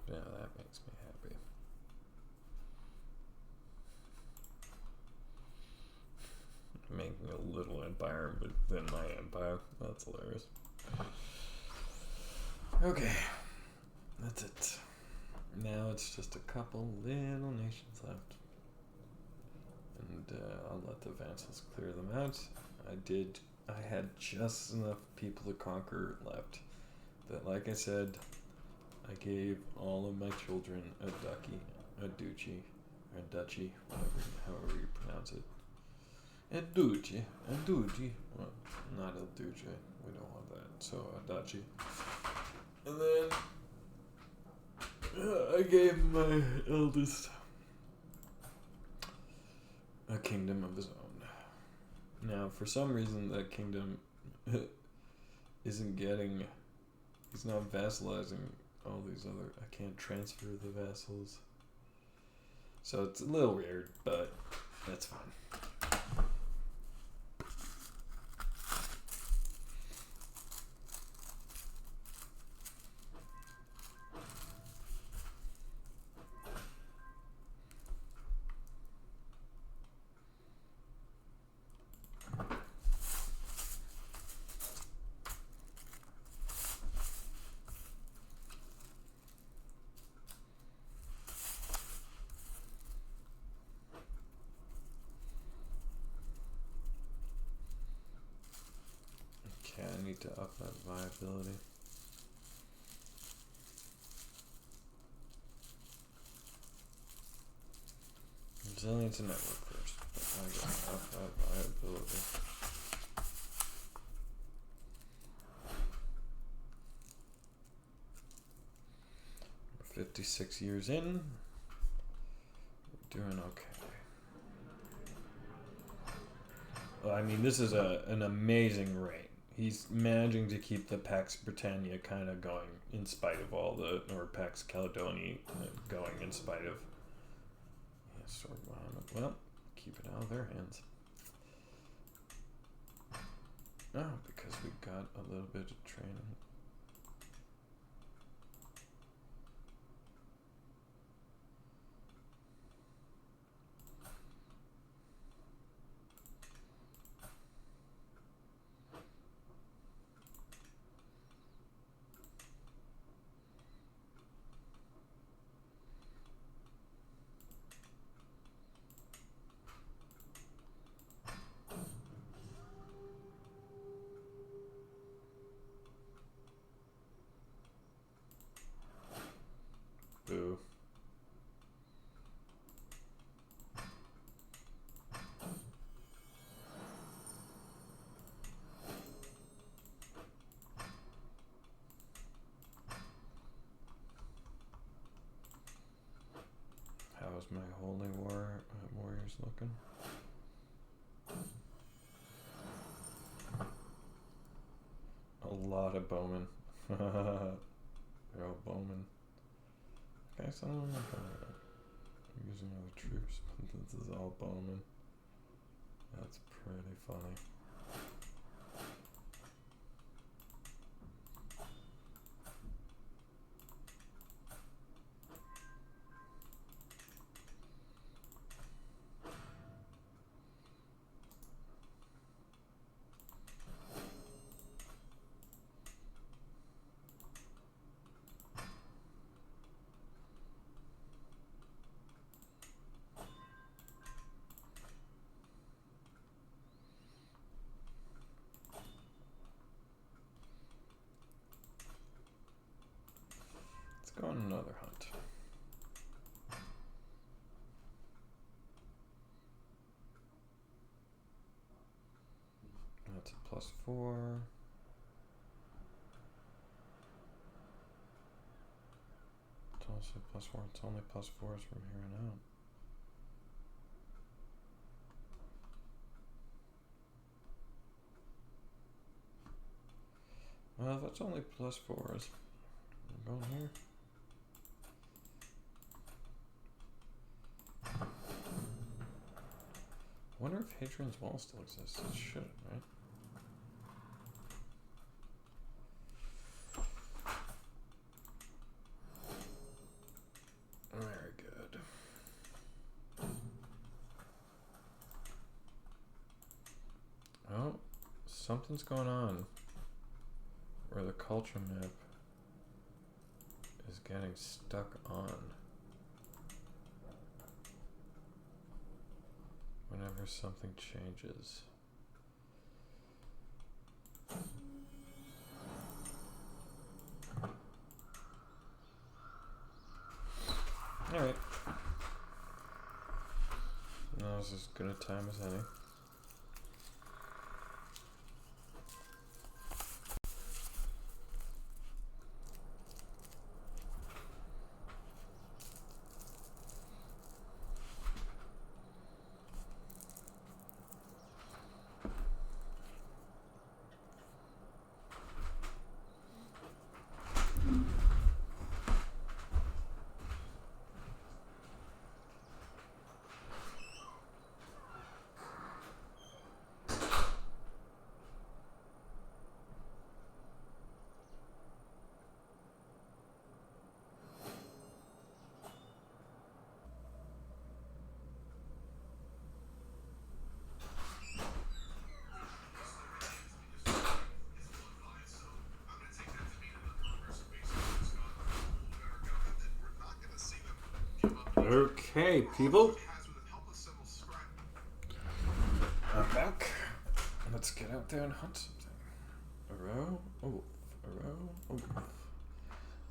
Yeah, that makes me happy. Making a little empire within my empire. That's hilarious. Okay. That's it. Now it's just a couple little nations left. And I'll let the vassals clear them out. I had just enough people to conquer left. That, like I said, I gave all of my children a duchy, or a duchy, however you pronounce it. A duchy. Well, not a duce. We don't want that. So a duchy. And then I gave my eldest a kingdom of his own. Now, for some reason, that kingdom isn't getting. He's not vassalizing all these other. I can't transfer the vassals. So it's a little weird, but that's fine. Okay, I need to up that viability. Resilience and network first, but I gotta up that viability. We're 56 years in. We're doing okay. Well, I mean, this is an amazing reign. He's managing to keep the Pax Britannia kind of going in spite of all the, or Pax Caledonia going in spite of. Yes, well, keep it out of their hands. Oh, because we got a little bit of training. looking. A lot of bowmen. They're all bowmen. Okay, some of them are using other troops, but this is all bowmen. That's pretty funny. Go on another hunt. That's a +4. It's also +4. It's only +4s from here on out. Well, if it's only +4s, I'm going here. I wonder if Hadrian's Wall still exists. It should, right? Very good. Oh, something's going on where the culture map is getting stuck on. Whenever something changes. Alright. Now is as good a time as any. Okay, people. I'm back. Let's get out there and hunt something. A row? Oh, a row? Oh.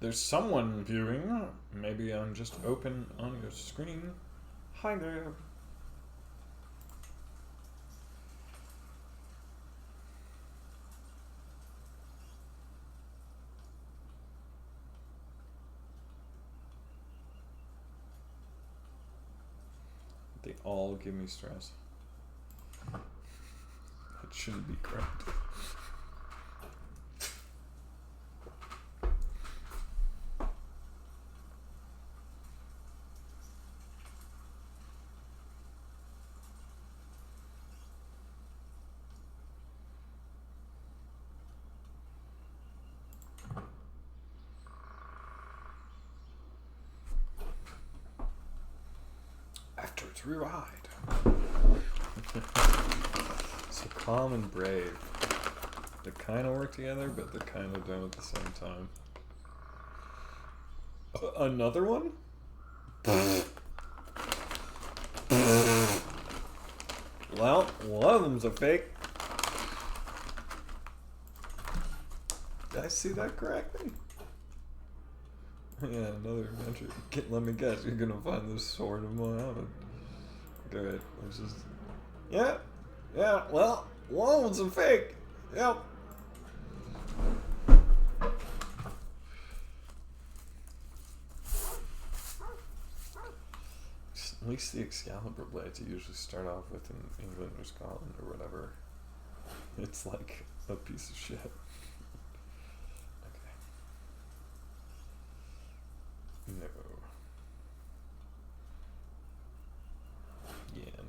There's someone viewing. Maybe I'm just open on your screen. Hi there. They all give me stress. That shouldn't be correct. After it's ride. So calm and brave. They kind of work together, but they kind of don't at the same time. Another one? Well, one of them's a fake. Did I see that correctly? Yeah, another adventure. Let me guess, you're gonna find the sword of Muhammad. Good. Let's just. Yeah. Well, one was a fake. Yep. At least the Excalibur blades you usually start off with in England or Scotland or whatever. It's like a piece of shit. Okay. No. Yeah, no.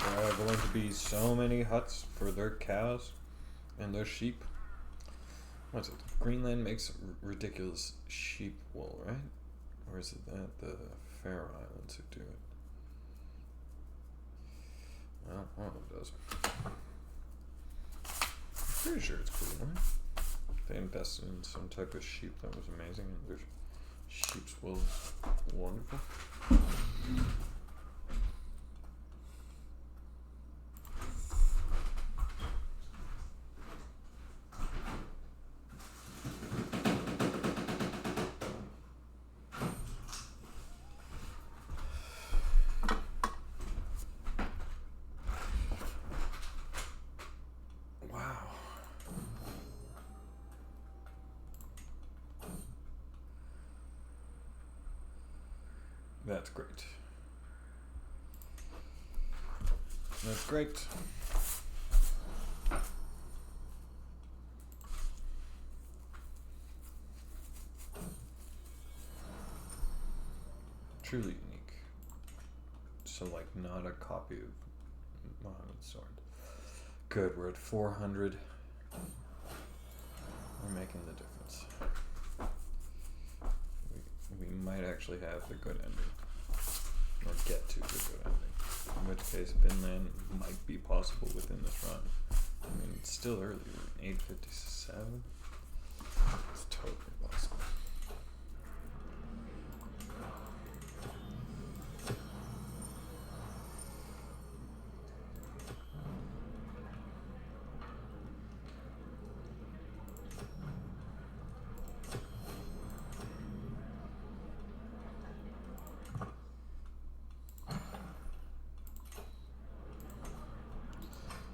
There are going to be so many huts for their cows and their sheep. What's it? Greenland makes ridiculous sheep wool, right? Or is it that the Faroe Islands who do it? Well, one of them does. I'm pretty sure it's Greenland. They invested in some type of sheep that was amazing, and their sheep's wool is wonderful. That's great. That's great. Truly unique. So, like, not a copy of Muhammad's sword. Good, we're at 400. We're making the difference. We might actually have the good ending. Or get to the good ending. In which case, Vinland might be possible within this run. I mean, it's still early. We're in 8:57. It's totally possible.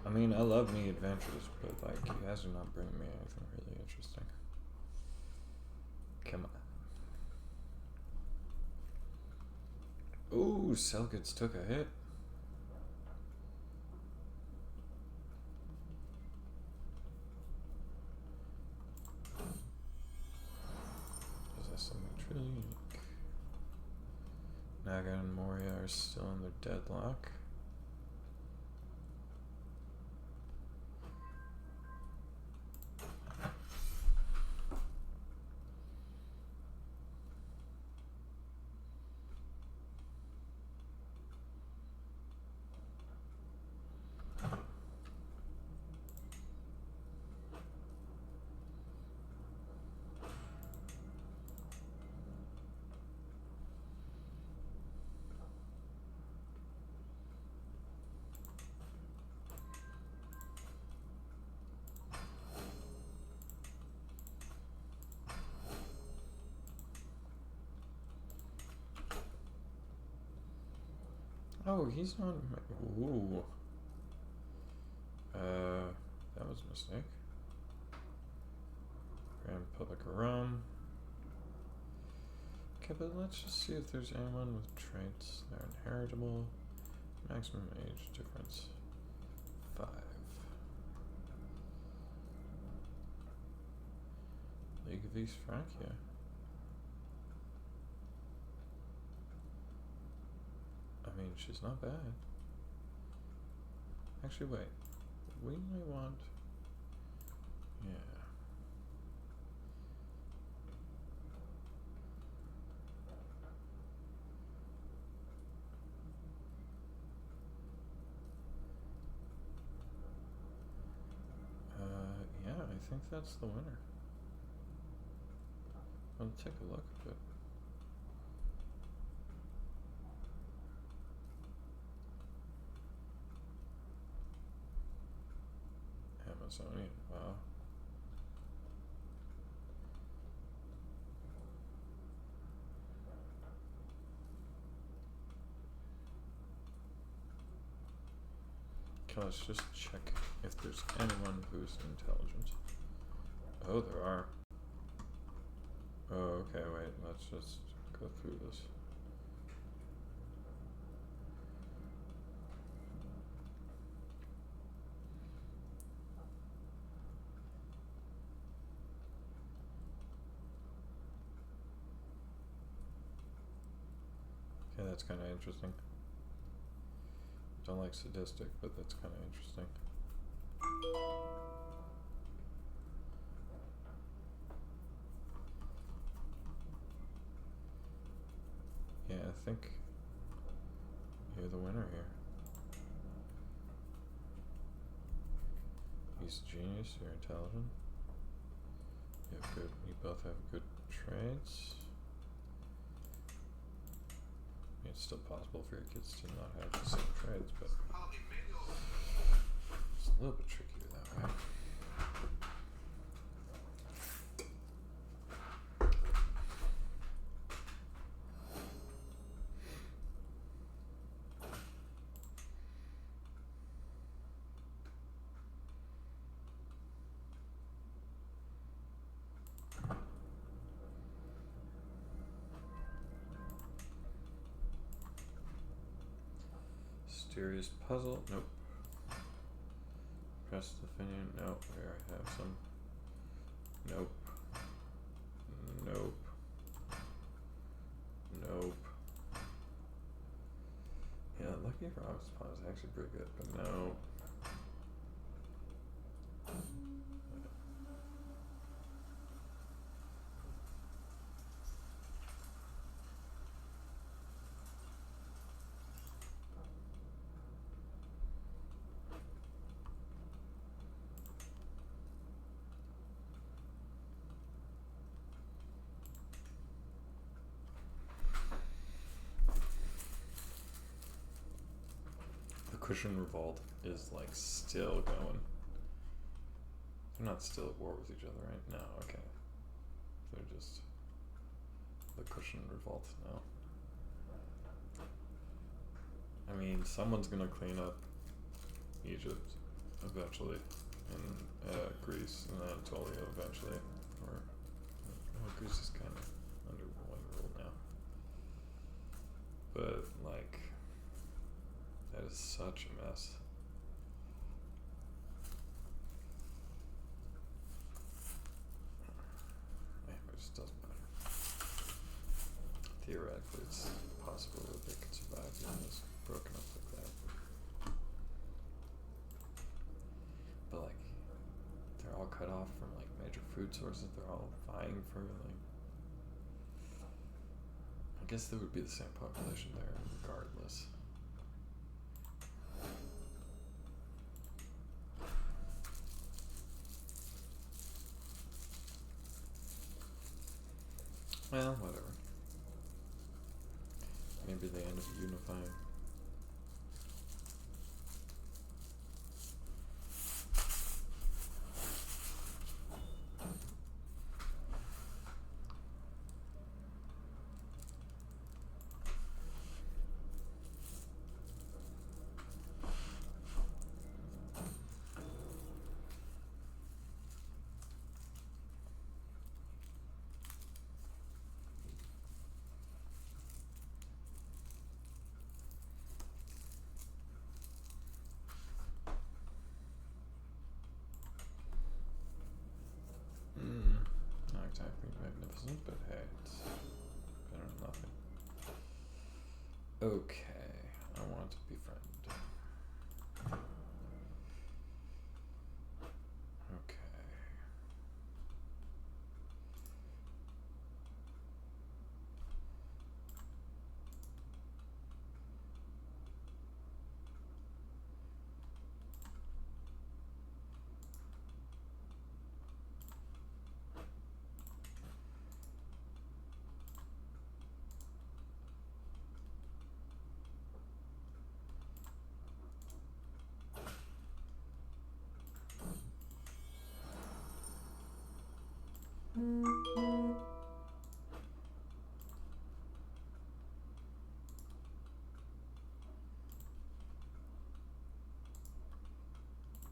I mean, I love me adventures, but like, he has to not bring me anything really interesting. Come on. Ooh, Selkits took a hit. Is that something truly unique? Naga and Moria are still in their deadlock. Oh, he's not. Ooh. That was a mistake. Grand Public Rome. Okay, but let's just see if there's anyone with traits. They're inheritable. Maximum age difference 5. League of East Francia. I mean, she's not bad. Actually, wait. We may want... Yeah. Yeah, I think that's the winner. I'll take a look at it. Caledonian. Wow. Okay, let's just check if there's anyone who's intelligent. Oh, there are. Oh, okay, wait, let's just go through this. Okay, that's kind of interesting. Don't like sadistic, but that's kind of interesting. Yeah, I think you're the winner here. He's a genius, you're intelligent. You both have good traits. It's still possible for your kids to not have the same traits, but it's a little bit trickier that way. Mysterious puzzle, nope. Press the Finian, nope. We already have some. Nope. Nope. Nope. Yeah, Lucky Rob's Paw is actually pretty good, but no. Cushion Revolt is like still going. They're not still at war with each other, right? No, okay. They're just the Cushion Revolt now. I mean, someone's gonna clean up Egypt eventually, and Greece, and Anatolia eventually. Or Greece is kind of under one rule now. But like, that is such a mess. Anyway, it just doesn't matter. Theoretically, it's possible that they could survive being this broken up like that. But like, they're all cut off from like major food sources. They're all vying for like. I guess there would be the same population there regardless. Well, whatever. Maybe they end up unifying. Not exactly magnificent, but hey, it's better than nothing. Okay, I want to befriend. Okay.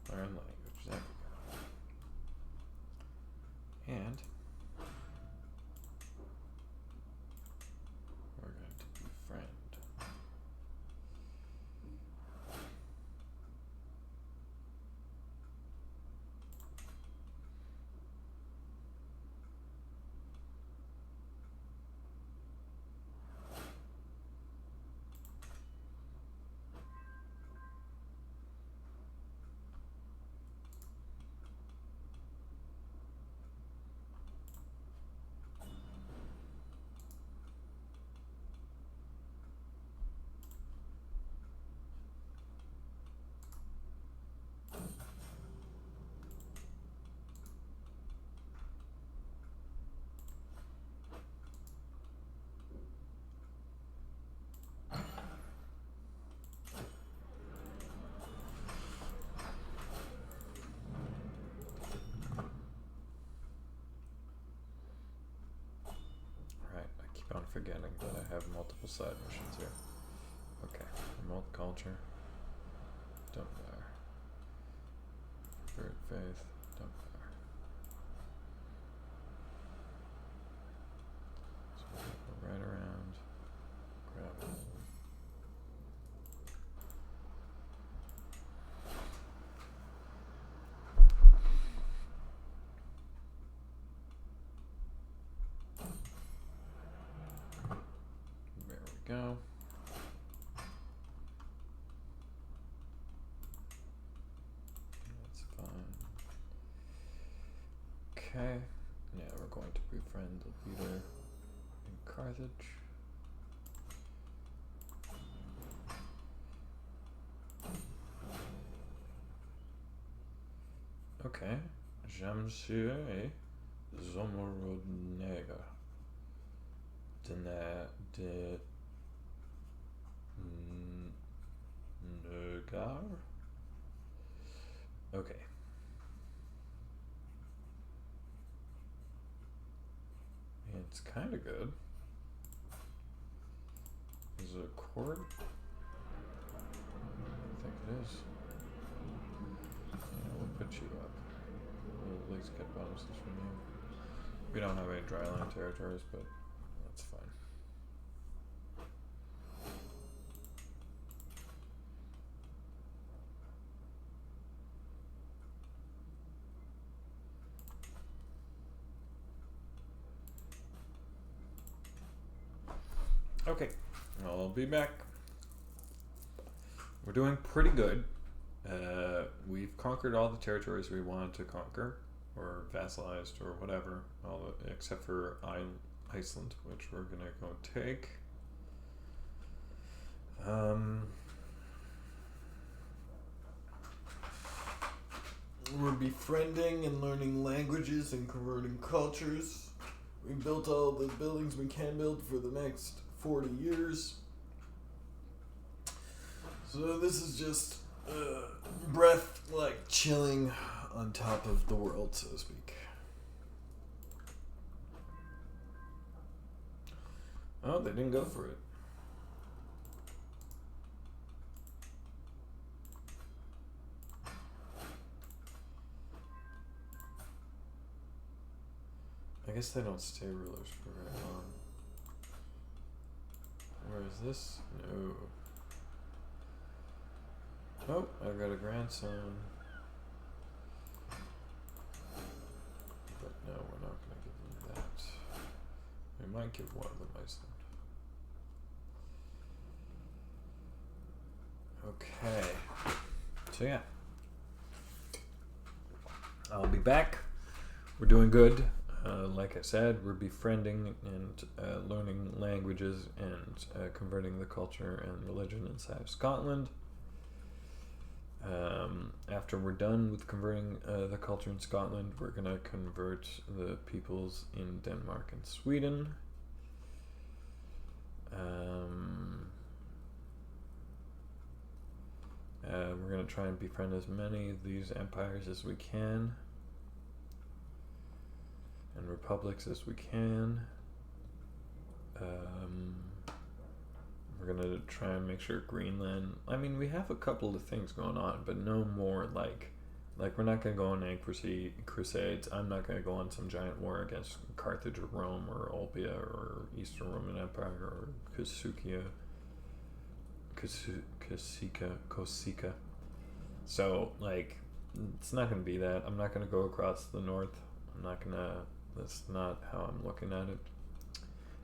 Learn language. There we go. And we're going to befriend. I'm forgetting that I have multiple side missions here. Okay, remote culture. Don't matter. Convert faith. Don't matter. So we'll go right around. Grab it. Go. That's fine. Okay. Yeah, we're going to befriend the leader in Carthage. Okay. Jamshire Zomorodnega. Nergar? Okay. It's kind of good. Is it a chord? I think it is. Yeah, we'll put you up. We'll at least get bonuses from you. We don't have any dryland territories, but that's fine. Okay, I'll be back. We're doing pretty good. We've conquered all the territories we wanted to conquer, or vassalized, or whatever, except for Iceland, which we're gonna go take. We're befriending and learning languages and converting cultures. We built all the buildings we can build for the next 40 years. So this is just breath like chilling on top of the world, so to speak. Oh, they didn't go for it. I guess they don't stay rulers for very long. Where is this? No. Oh, I've got a grandson. But no, we're not going to give them that. We might give one of them Iceland. Okay. So yeah. I'll be back. We're doing good. Like I said, we're befriending and learning languages and converting the culture and religion inside of Scotland. After we're done with converting the culture in Scotland, we're going to convert the peoples in Denmark and Sweden. We're going to try and befriend as many of these empires as we can. and republics as we can. We're gonna try and make sure Greenland. I mean, we have a couple of things going on, but no more like we're not gonna go on any crusades. I'm not gonna go on some giant war against Carthage or Rome or Olbia or Eastern Roman Empire or Kosika. So like, it's not gonna be that. I'm not gonna go across the north. That's not how I'm looking at it.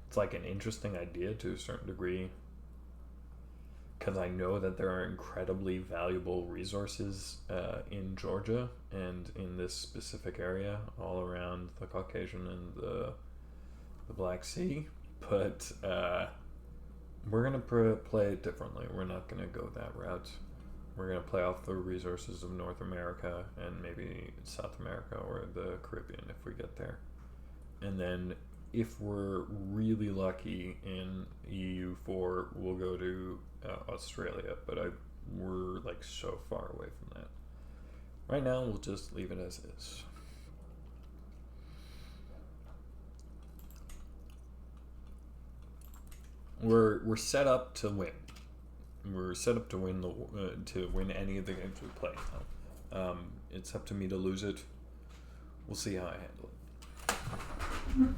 It's like an interesting idea to a certain degree, because I know that there are incredibly valuable resources in Georgia and in this specific area all around the Caucasian and the Black Sea, but we're going to play it differently. We're not going to go that route. We're going to play off the resources of North America and maybe South America or the Caribbean if we get there. And then if we're really lucky in EU4, we'll go to Australia, but we're like so far away from that. Right now, we'll just leave it as is. We're set up to win. We're set up to win any of the games we play now. It's up to me to lose it. We'll see how I handle it.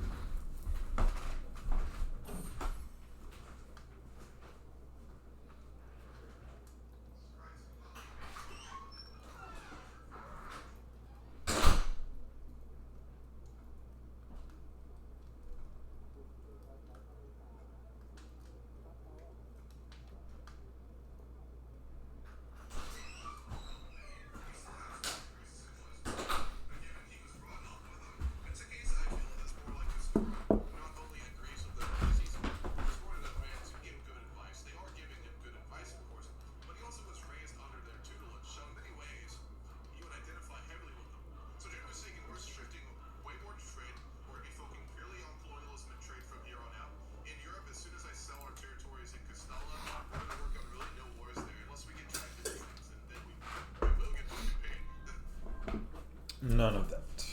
None of that.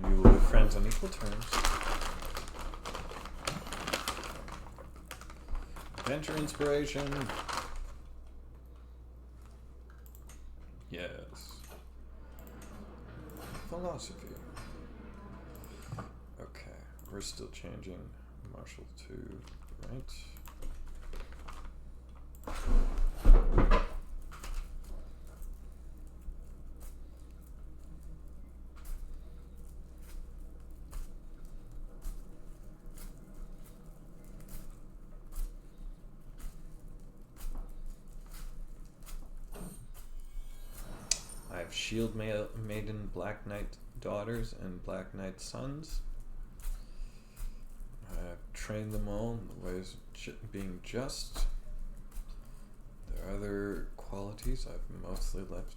We will be friends on equal terms. Adventure inspiration. Yes. Philosophy. Okay, we're still changing Marshall to right. Shield Maiden Black Knight daughters and Black Knight sons. I've trained them all in the ways of being just. There are other qualities I've mostly left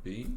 be.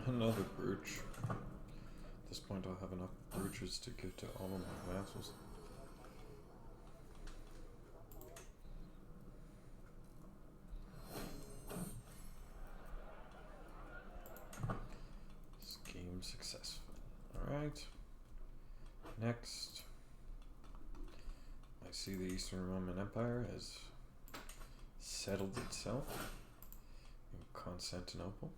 Another brooch. At this point I'll have enough brooches to give to all of my vassals. Scheme successful. Alright. Next. I see the Eastern Roman Empire has settled itself in Constantinople.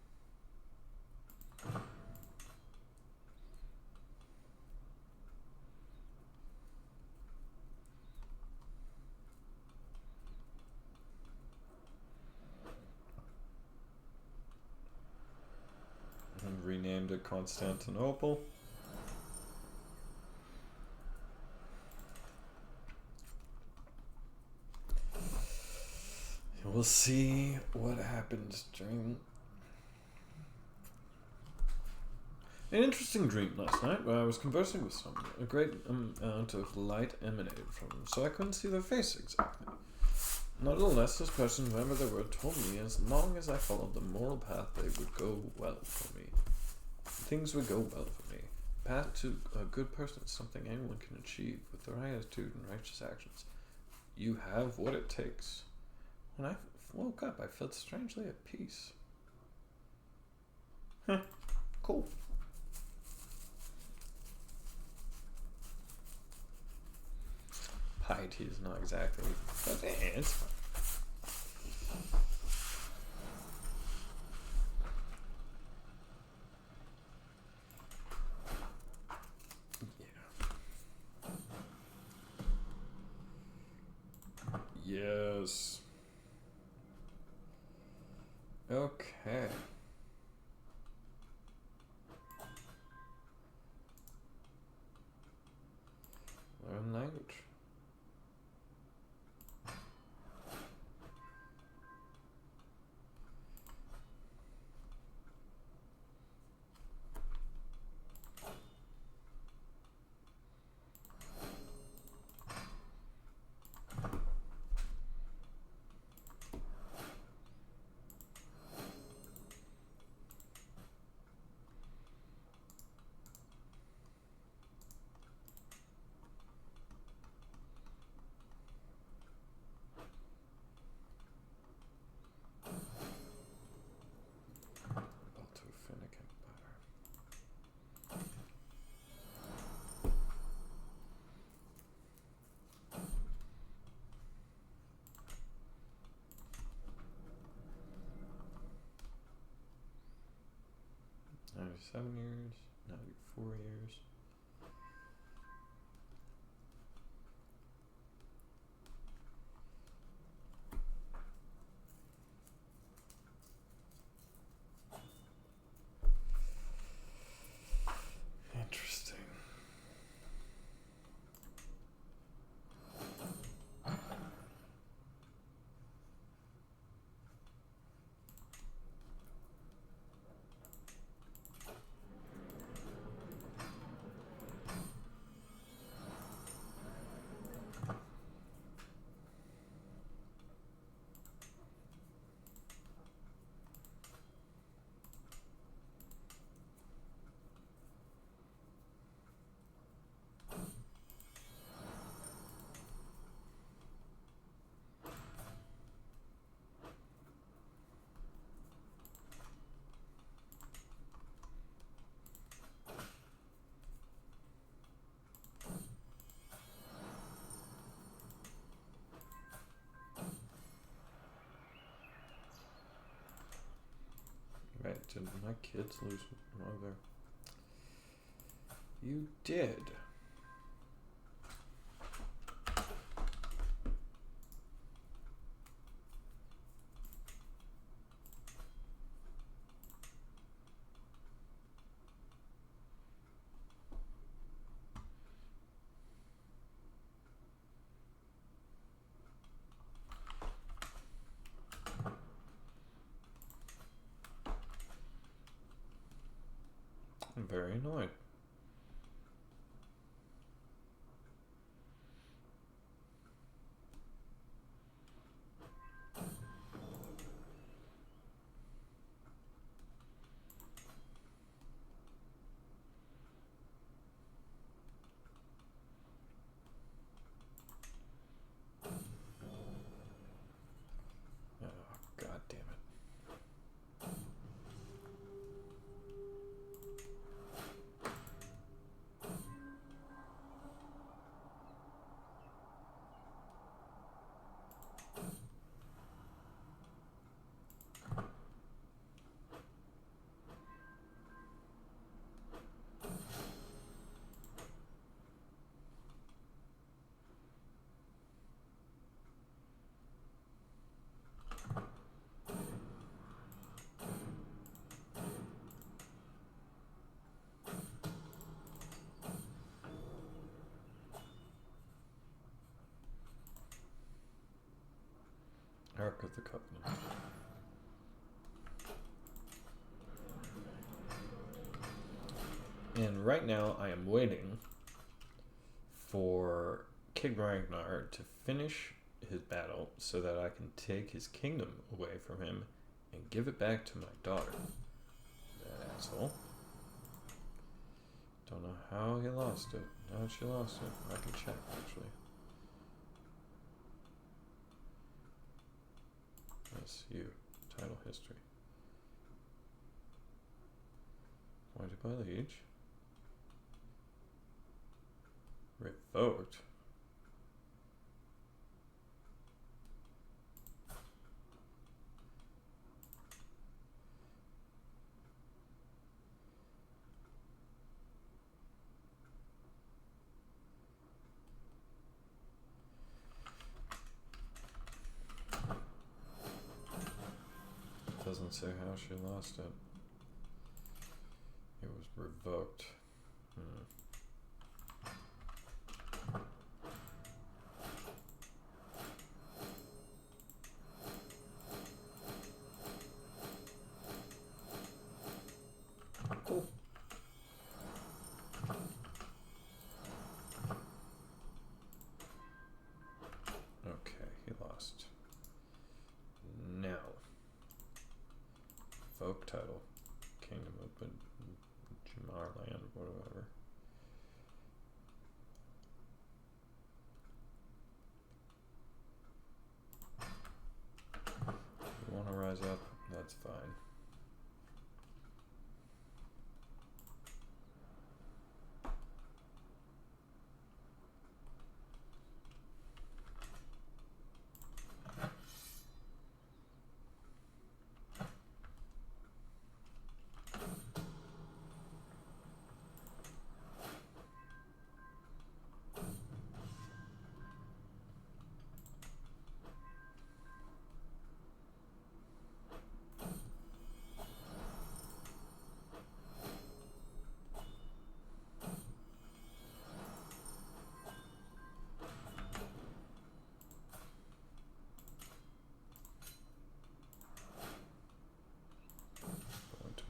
And renamed it Constantinople. We'll see what happens during an interesting dream last night where I was conversing with someone. A great amount of light emanated from them, so I couldn't see their face exactly. Nevertheless, this person, whoever they were, told me as long as I followed the moral path, they would go well for me. Things would go well for me. Path to a good person is something anyone can achieve with the right attitude and righteous actions. You have what it takes. When I woke up, I felt strangely at peace. Cool. Piety is not exactly, but it's fine. Yeah. Yes. Okay. Learn language. Maybe 7 years, maybe 4 years. Interesting. Right, did my kids lose mother? You did. I'm very annoyed. Oh, God damn it. Ark of the Covenant. And right now I am waiting for King Ragnar to finish his battle so that I can take his kingdom away from him and give it back to my daughter. That asshole. Don't know how he lost it. How she lost it. I can check actually. That's you. Title history. Appointed by liege. Revoked. Doesn't say how she lost it. It was revoked. Cool. Okay, he lost. Now, folk title, Kingdom of Jamarland, whatever. If you want to rise up, that's fine.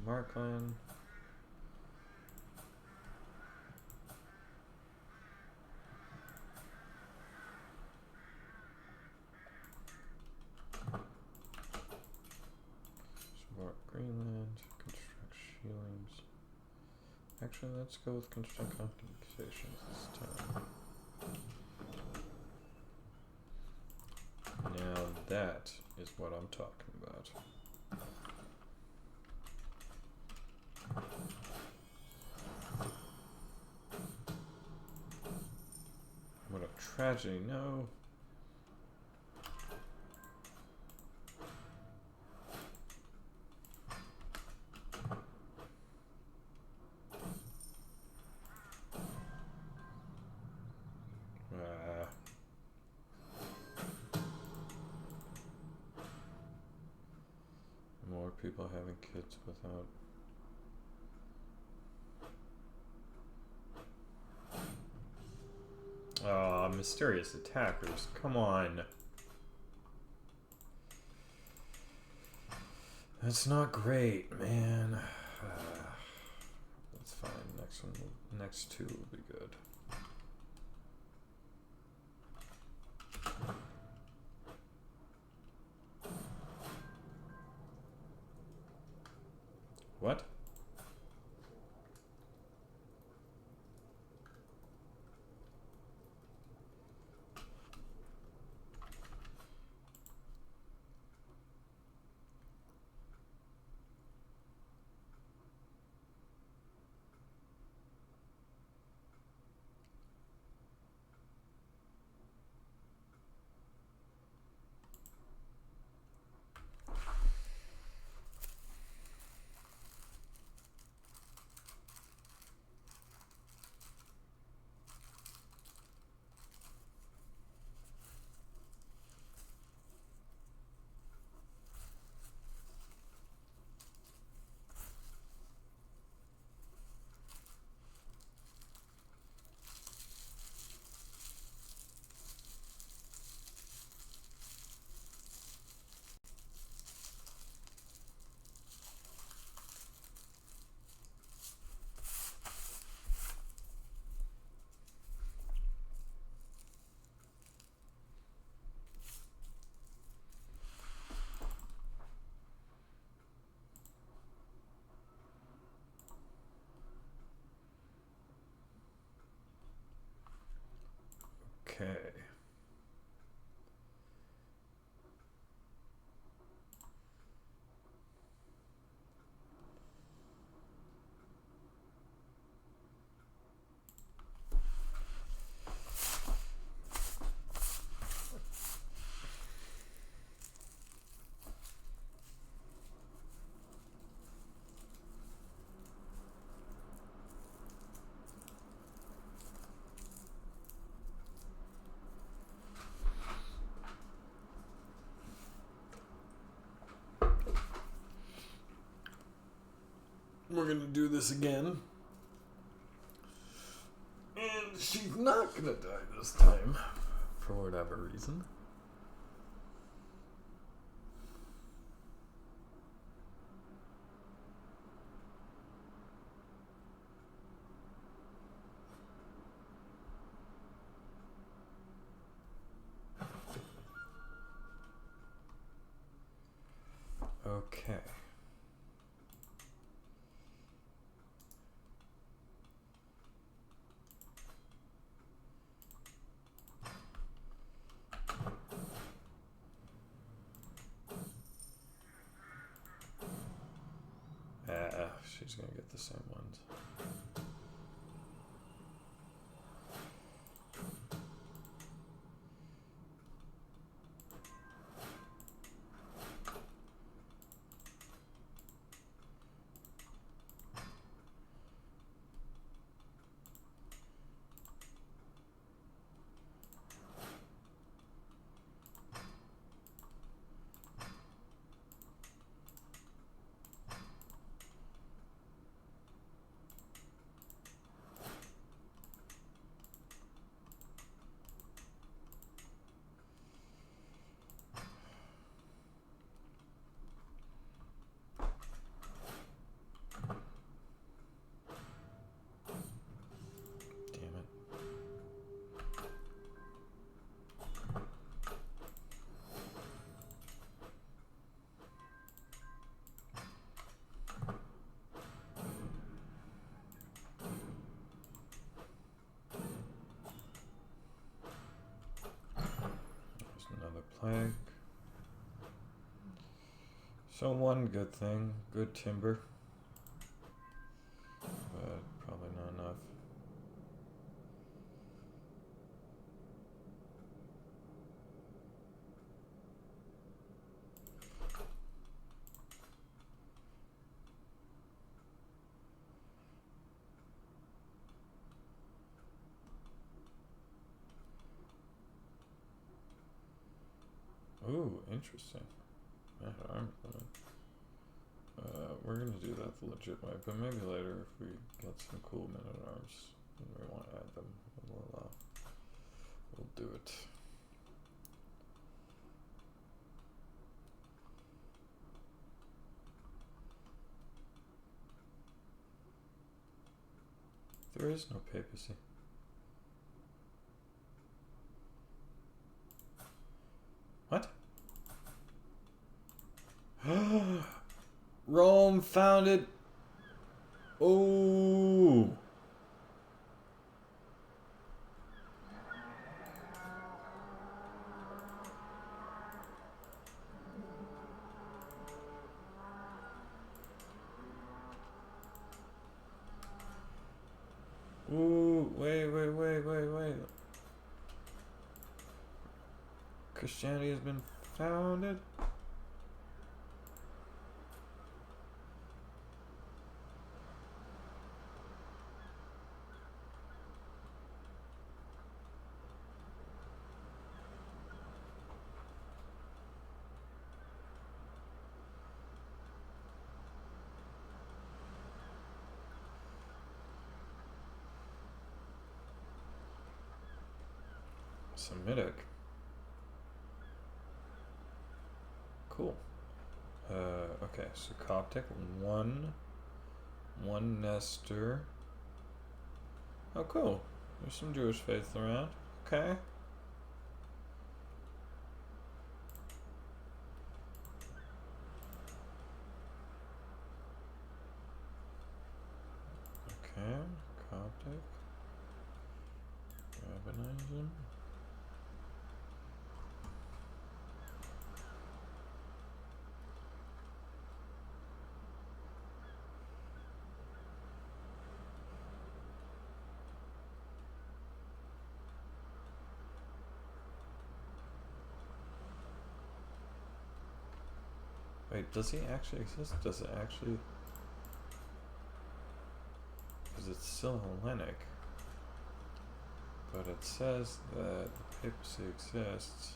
Markland. Support Greenland. Construct Sheelings. Actually, let's go with construct compensations this time. Now that is what I'm talking about. What a tragedy, no. More people having kids without. Ah, mysterious attackers. Come on. That's not great, man. That's fine. Next two will be good. What? we're gonna do this again. And she's not gonna die this time, for whatever reason. Okay. She's gonna get the same ones. Plank. So one good thing, good timber, but probably not enough. Ooh, interesting. Man-at-arms limit. We're gonna do that the legit way, but maybe later if we get some cool men-at-arms and we want to add them, we'll do it. There is no papacy. What? Rome founded. Oh. Ooh, wait. Christianity has been founded. Semitic. Cool. Okay, so Coptic, one Nestor. Oh, cool. There's some Jewish faith around. Okay. Okay, Coptic. Rabbinism. Wait, does he actually exist? Does it actually? Because it's still Hellenic. But it says that the papacy exists.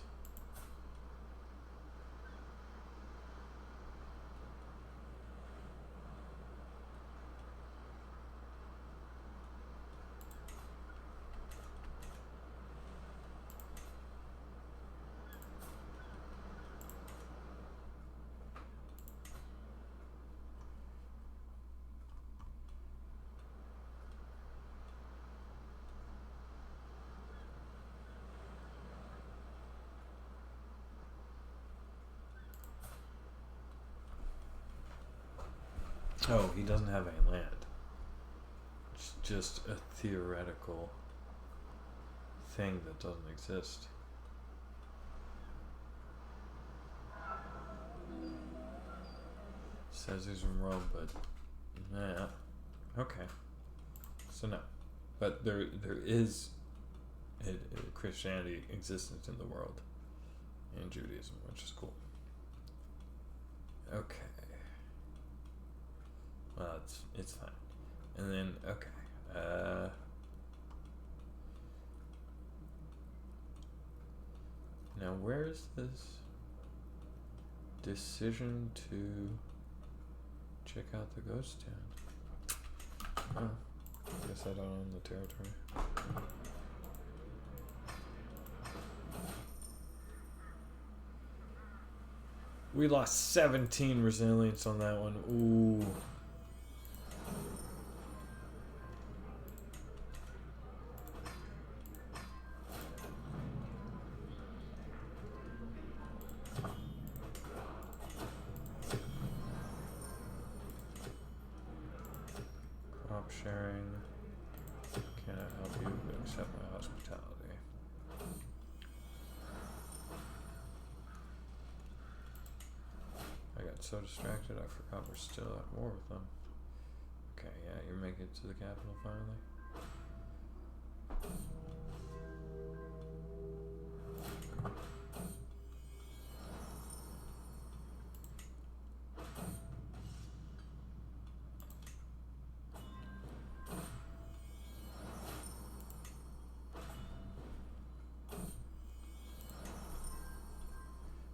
Oh, he doesn't have any land. It's just a theoretical thing that doesn't exist. Says he's in Rome, but nah. Okay. So no. But there is a Christianity existence in the world, and Judaism, which is cool. Okay. Well, it's fine. And then okay. Now where is this decision to check out the ghost town? Oh, I guess I don't own the territory. We lost 17 resilience on that one. Ooh. Crop sharing. Cannot help you accept my hospitality. I got so distracted I forgot we're still at war with them. Okay, yeah, you're making it to the capital finally.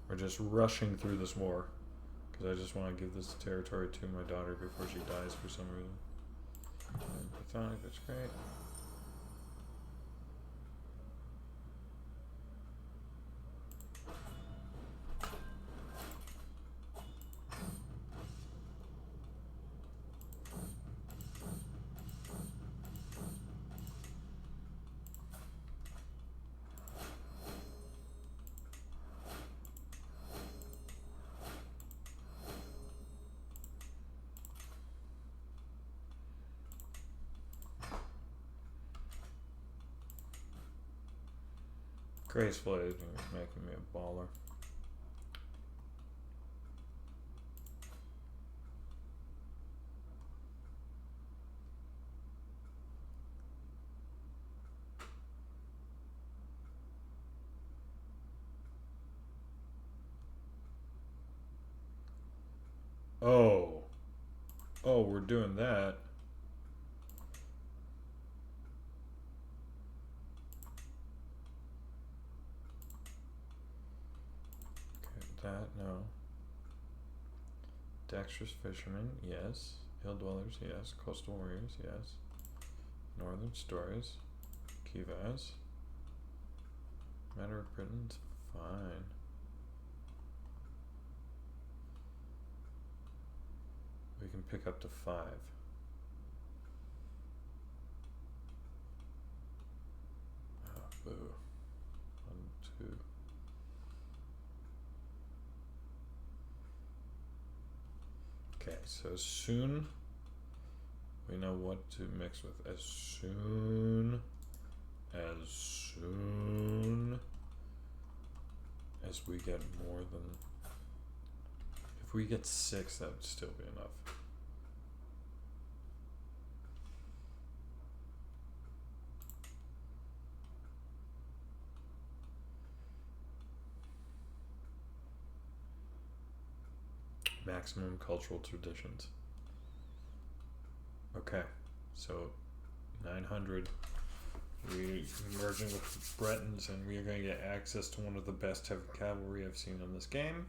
We're just rushing through this war because I just want to give this territory to my daughter before she dies for some reason. Pathonic, that's great. Graceful aging is making me a baller. Oh, we're doing that. That, no. Dexterous fishermen, yes. Hill dwellers, yes. Coastal warriors, yes. Northern stories, Kivas. Matter of Britain's fine. We can pick up to 5. Oh, boo. 1, 2. Okay, so soon we know what to mix with. As soon as we get more than, if we get 6, that would still be enough. Maximum cultural traditions. Okay, so 900. We're merging with Bretons, and we are going to get access to one of the best heavy cavalry I've seen in this game,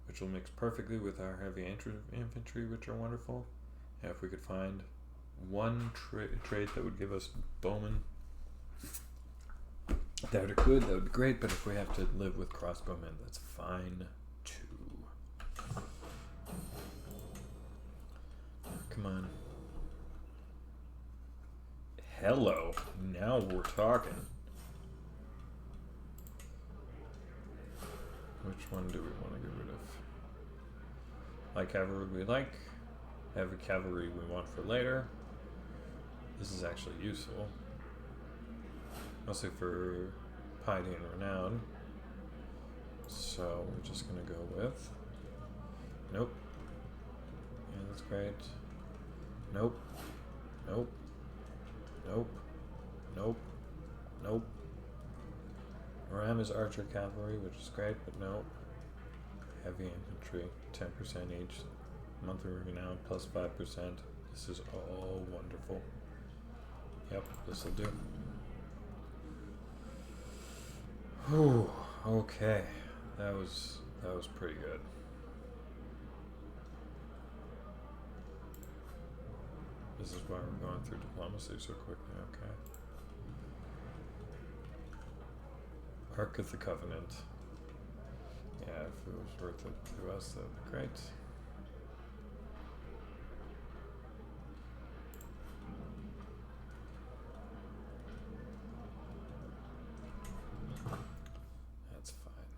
which will mix perfectly with our heavy infantry, which are wonderful. And if we could find one trait that would give us bowmen, that would be good, that would be great, but if we have to live with crossbowmen, that's fine too. Come on. Hello. Now we're talking. Which one do we want to get rid of? Like cavalry we like. Heavy cavalry we want for later. This is actually useful. Mostly for piety and renown. So we're just gonna go with. Nope. Yeah, that's great. Nope. Nope. Nope. Nope. Nope. Ram is archer cavalry, which is great, but no. Heavy infantry, 10% each. Monthly renown plus 5%. This is all wonderful. Yep, this'll do. Whew, okay. That was pretty good. This is why we're going through diplomacy so quickly, okay. Ark of the Covenant. Yeah, if it was worth it to us, that'd be great. That's fine.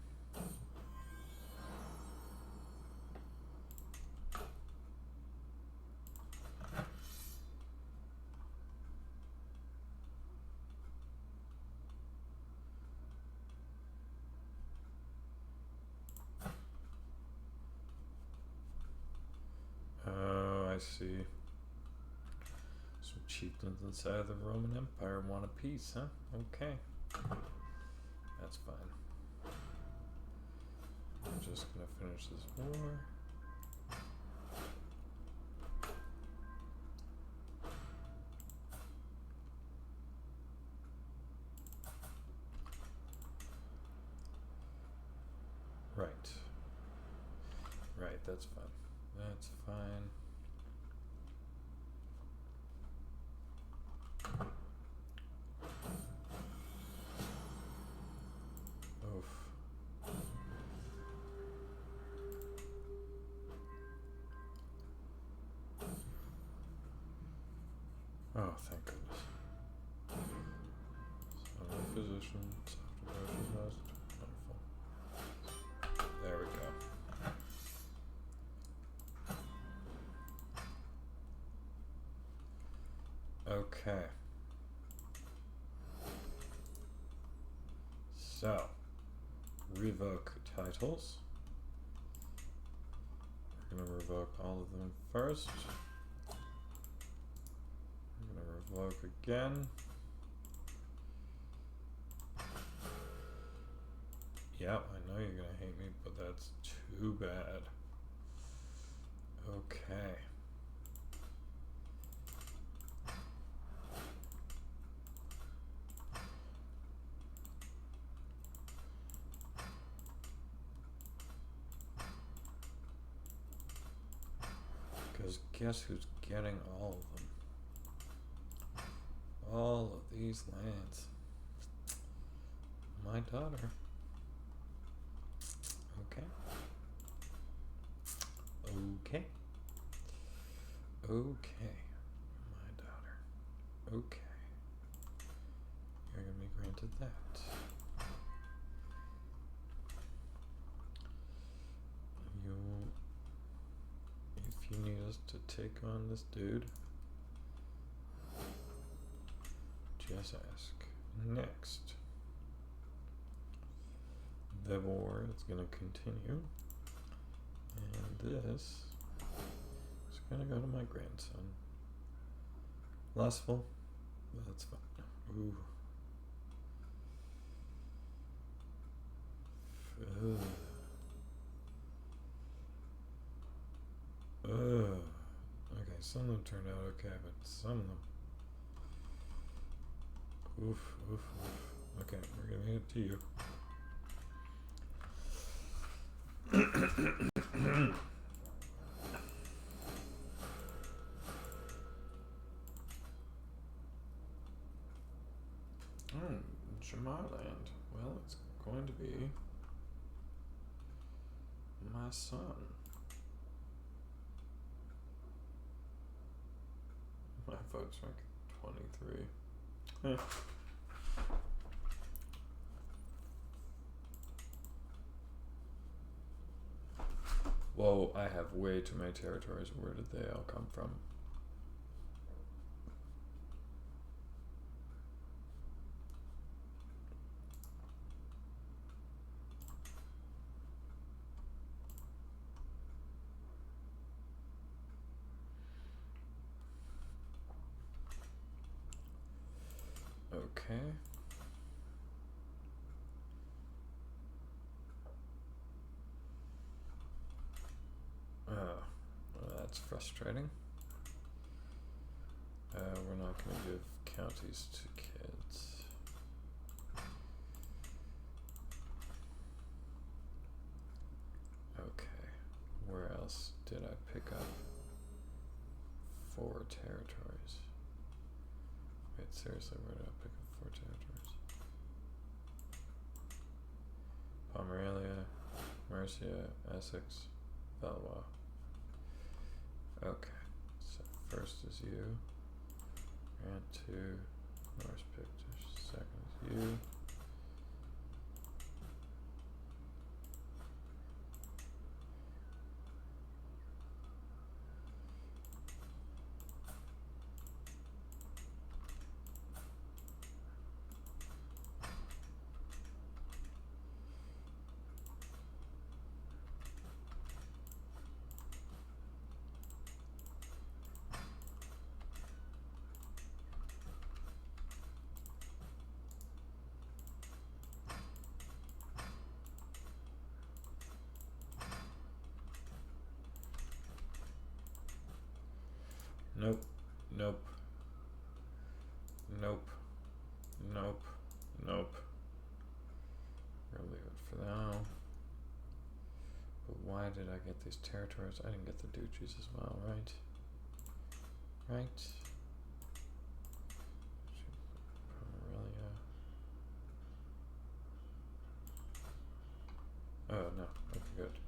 Oh, I see. Some chieftains inside of the Roman Empire want a peace, huh? Okay. That's fine. I'm just gonna finish this war. Right. Right, that's fine. That's fine. Oof. Oh, thank goodness. So, position, wonderful. There we go. Okay. So, revoke titles. We're going to revoke all of them first. I'm going to revoke again. Yeah, I know you're going to hate me, but that's too bad. Okay. Because guess who's getting all of them? All of these lands. My daughter. Okay. Okay. Okay. My daughter. Okay. You're gonna be granted that. If you need us to take on this dude, just ask. Next. The war is going to continue, and this is going to go to my grandson. Lustful, but that's fine. Ooh. Okay, some of them turned out okay, but some of them. Oof, oof, oof. Okay, we're giving it to you. Jamarland. Well, it's going to be my son. My vote's rank 23. Eh. Whoa, I have way too many territories. Where did they all come from? Okay. Oh, well, that's frustrating. We're not going to give counties to kids. Okay, where else did I pick up 4 territories? Wait, seriously, where did I pick up 4 territories? Pomerania, Mercia, Essex, Valois. Okay, so first is you, grant 2, Norse Pictish, second is you. Nope, nope, nope, nope, nope. We'll leave it for now. But why did I get these territories? I didn't get the duchies as well, right? Right? Pomerania. Oh no, okay, good.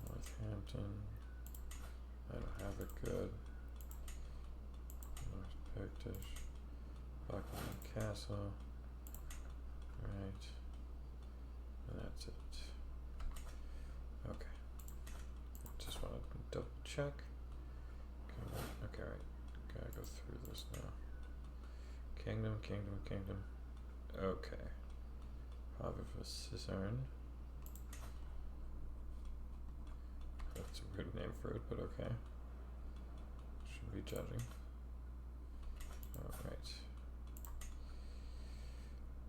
Northampton. I don't have it good. North Pictish. Buckingham Castle. Right. And that's it. Okay. Just want to double check. Okay, right. Gotta go through this now. Kingdom, kingdom, kingdom. Okay. Province of Cizerne. That's a weird name for it, but okay. Shouldn't be judging. Alright.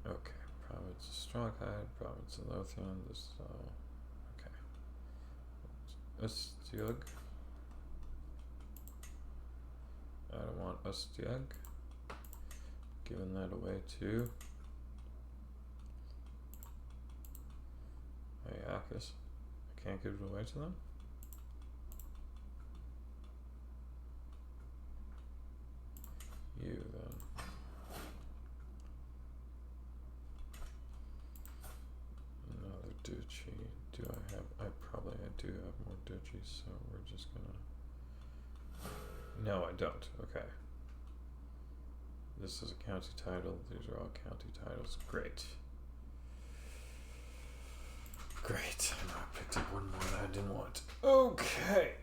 Okay. Province of Strongheid, Province of Lothian, this is all. Okay. Ustjug. I don't want Ustjug. Giving that away to Iacus. I can't give it away to them? You then. Another duchy. Do I have? I do have more duchies, so we're just gonna. No, I don't. Okay. This is a county title. These are all county titles. Great. Great. I picked up one more that I didn't want. Okay.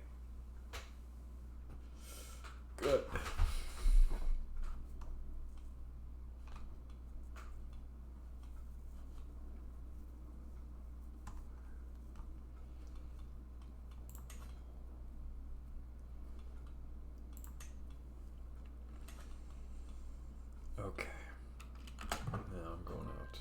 Good. Okay. Now I'm going out.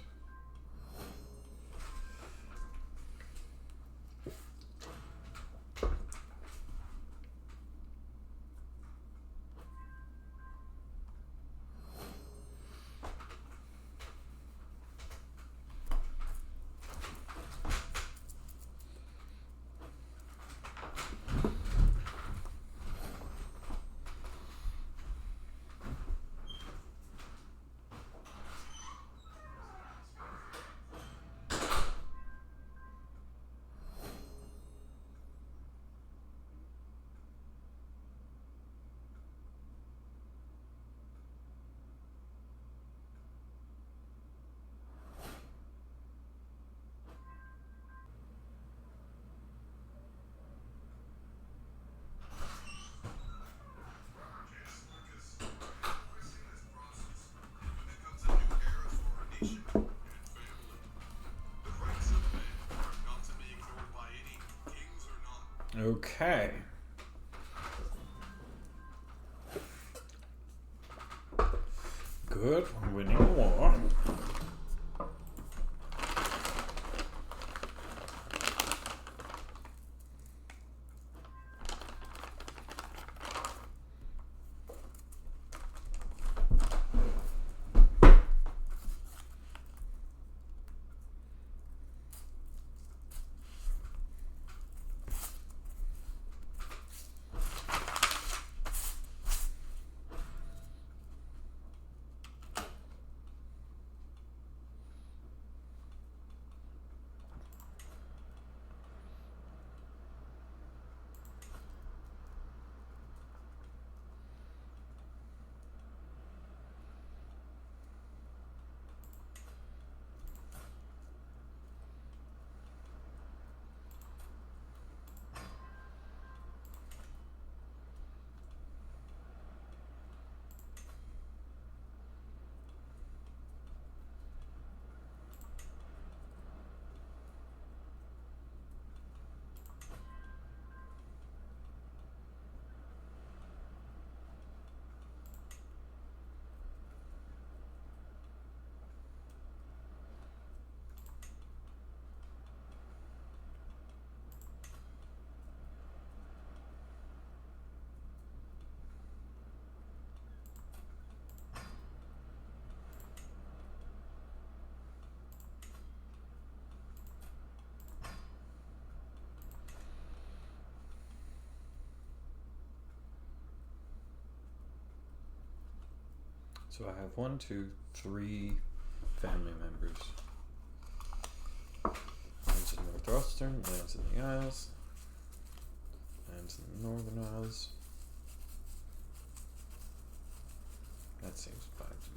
Okay. Good, winning the war. So I have 1, 2, 3 family members. Lands in Northwestern, lands in the Isles, lands in the Northern Isles. That seems fine to me.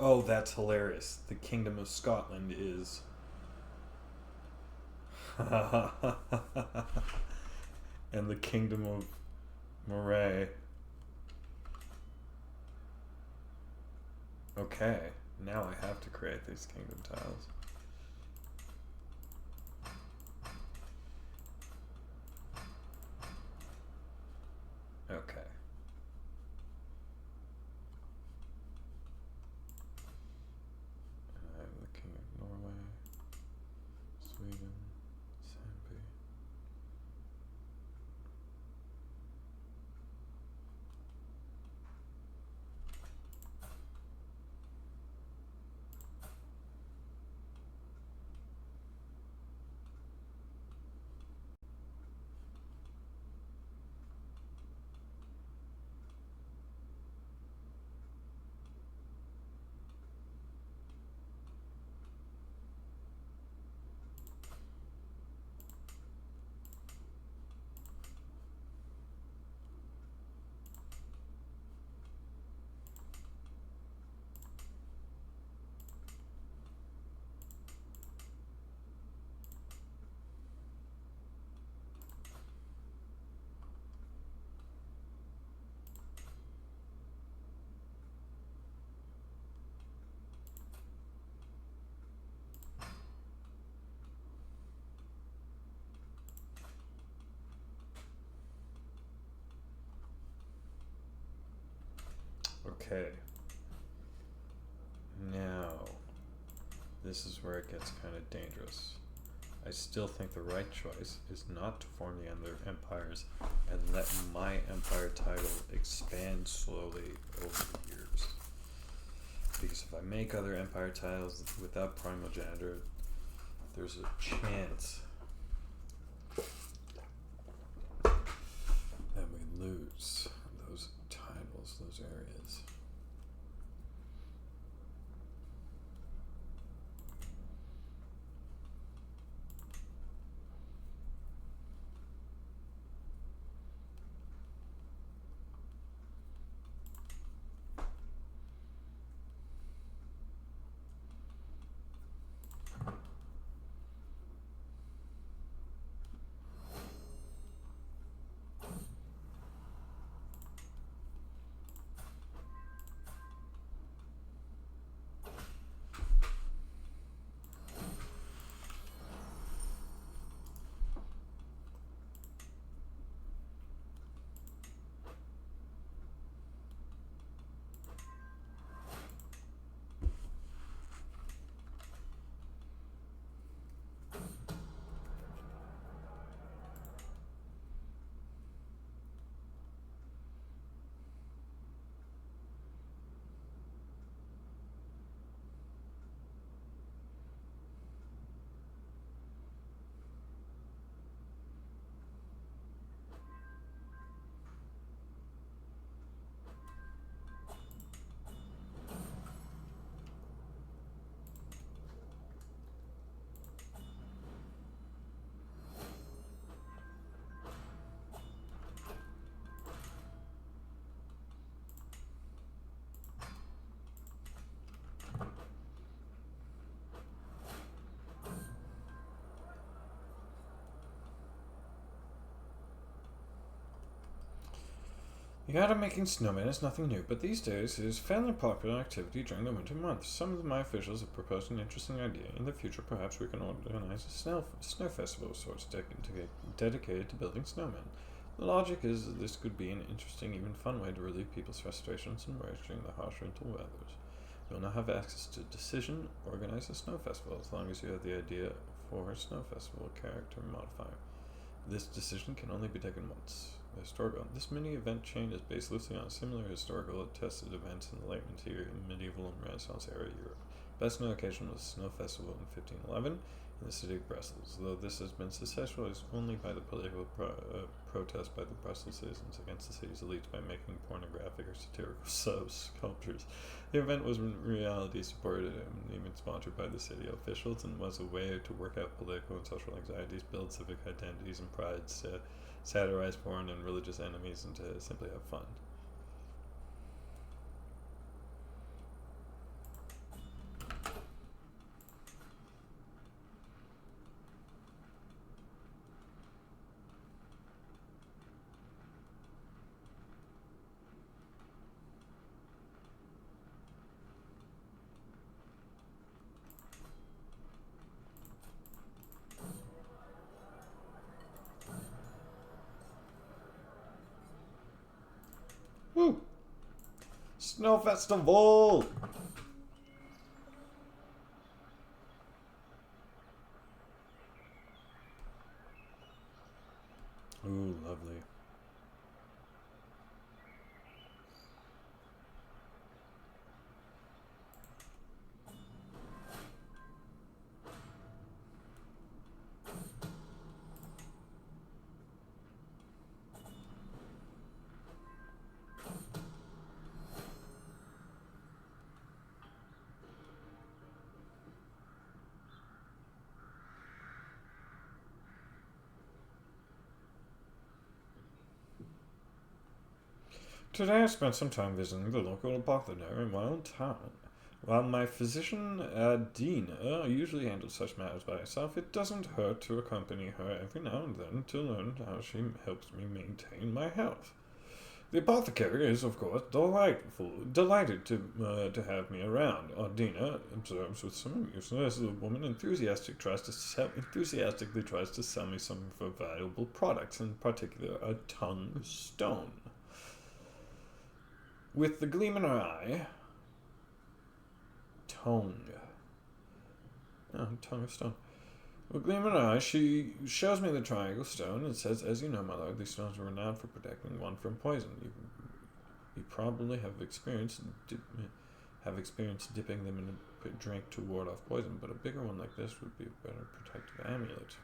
Oh, that's hilarious. The Kingdom of Scotland is... and the Kingdom of Moray. Okay, now I have to create these kingdom tiles. Okay. I'm the King of Norway, Sweden, Sandby. Okay. Now, this is where it gets kind of dangerous. I still think the right choice is not to form the other empires and let my empire title expand slowly over the years. Because if I make other empire titles without primogeniture, there's a chance that we lose those titles, those areas. The art of making snowmen is nothing new, but these days it is a fairly popular activity during the winter months. Some of my officials have proposed an interesting idea. In the future, perhaps we can organize a snow festival of sorts dedicated to building snowmen. The logic is that this could be an interesting, even fun way to relieve people's frustrations and worries during the harsh winter weathers. You will now have access to decision, organize a snow festival, as long as you have the idea for a snow festival character modifier. This decision can only be taken once. This mini-event chain is based loosely on similar historical attested events in the late medieval and Renaissance era Europe. Best known occasion was the Snow Festival in 1511 in the city of Brussels, though this has been successfulized only by the political protest by the Brussels citizens against the city's elites by making pornographic or satirical sculptures. The event was in reality supported and even sponsored by the city officials and was a way to work out political and social anxieties, build civic identities and pride, satirize foreign and religious enemies, and to simply have fun. Woo! Snow Festival! Ooh, lovely. Today I spent some time visiting the local apothecary in my own town. While my physician, Dina, usually handles such matters by herself, it doesn't hurt to accompany her every now and then to learn how she helps me maintain my health. The apothecary is, of course, delighted to have me around. Dina observes with some amusement as the woman enthusiastically tries to sell me some of her valuable products, in particular a tongue stone. With the gleam in her eye, tongue of stone. With a gleam in her eye, she shows me the triangle stone and says, "As you know, my lord, these stones are renowned for protecting one from poison. You probably have experienced dipping them in a drink to ward off poison, but a bigger one like this would be a better protective amulet."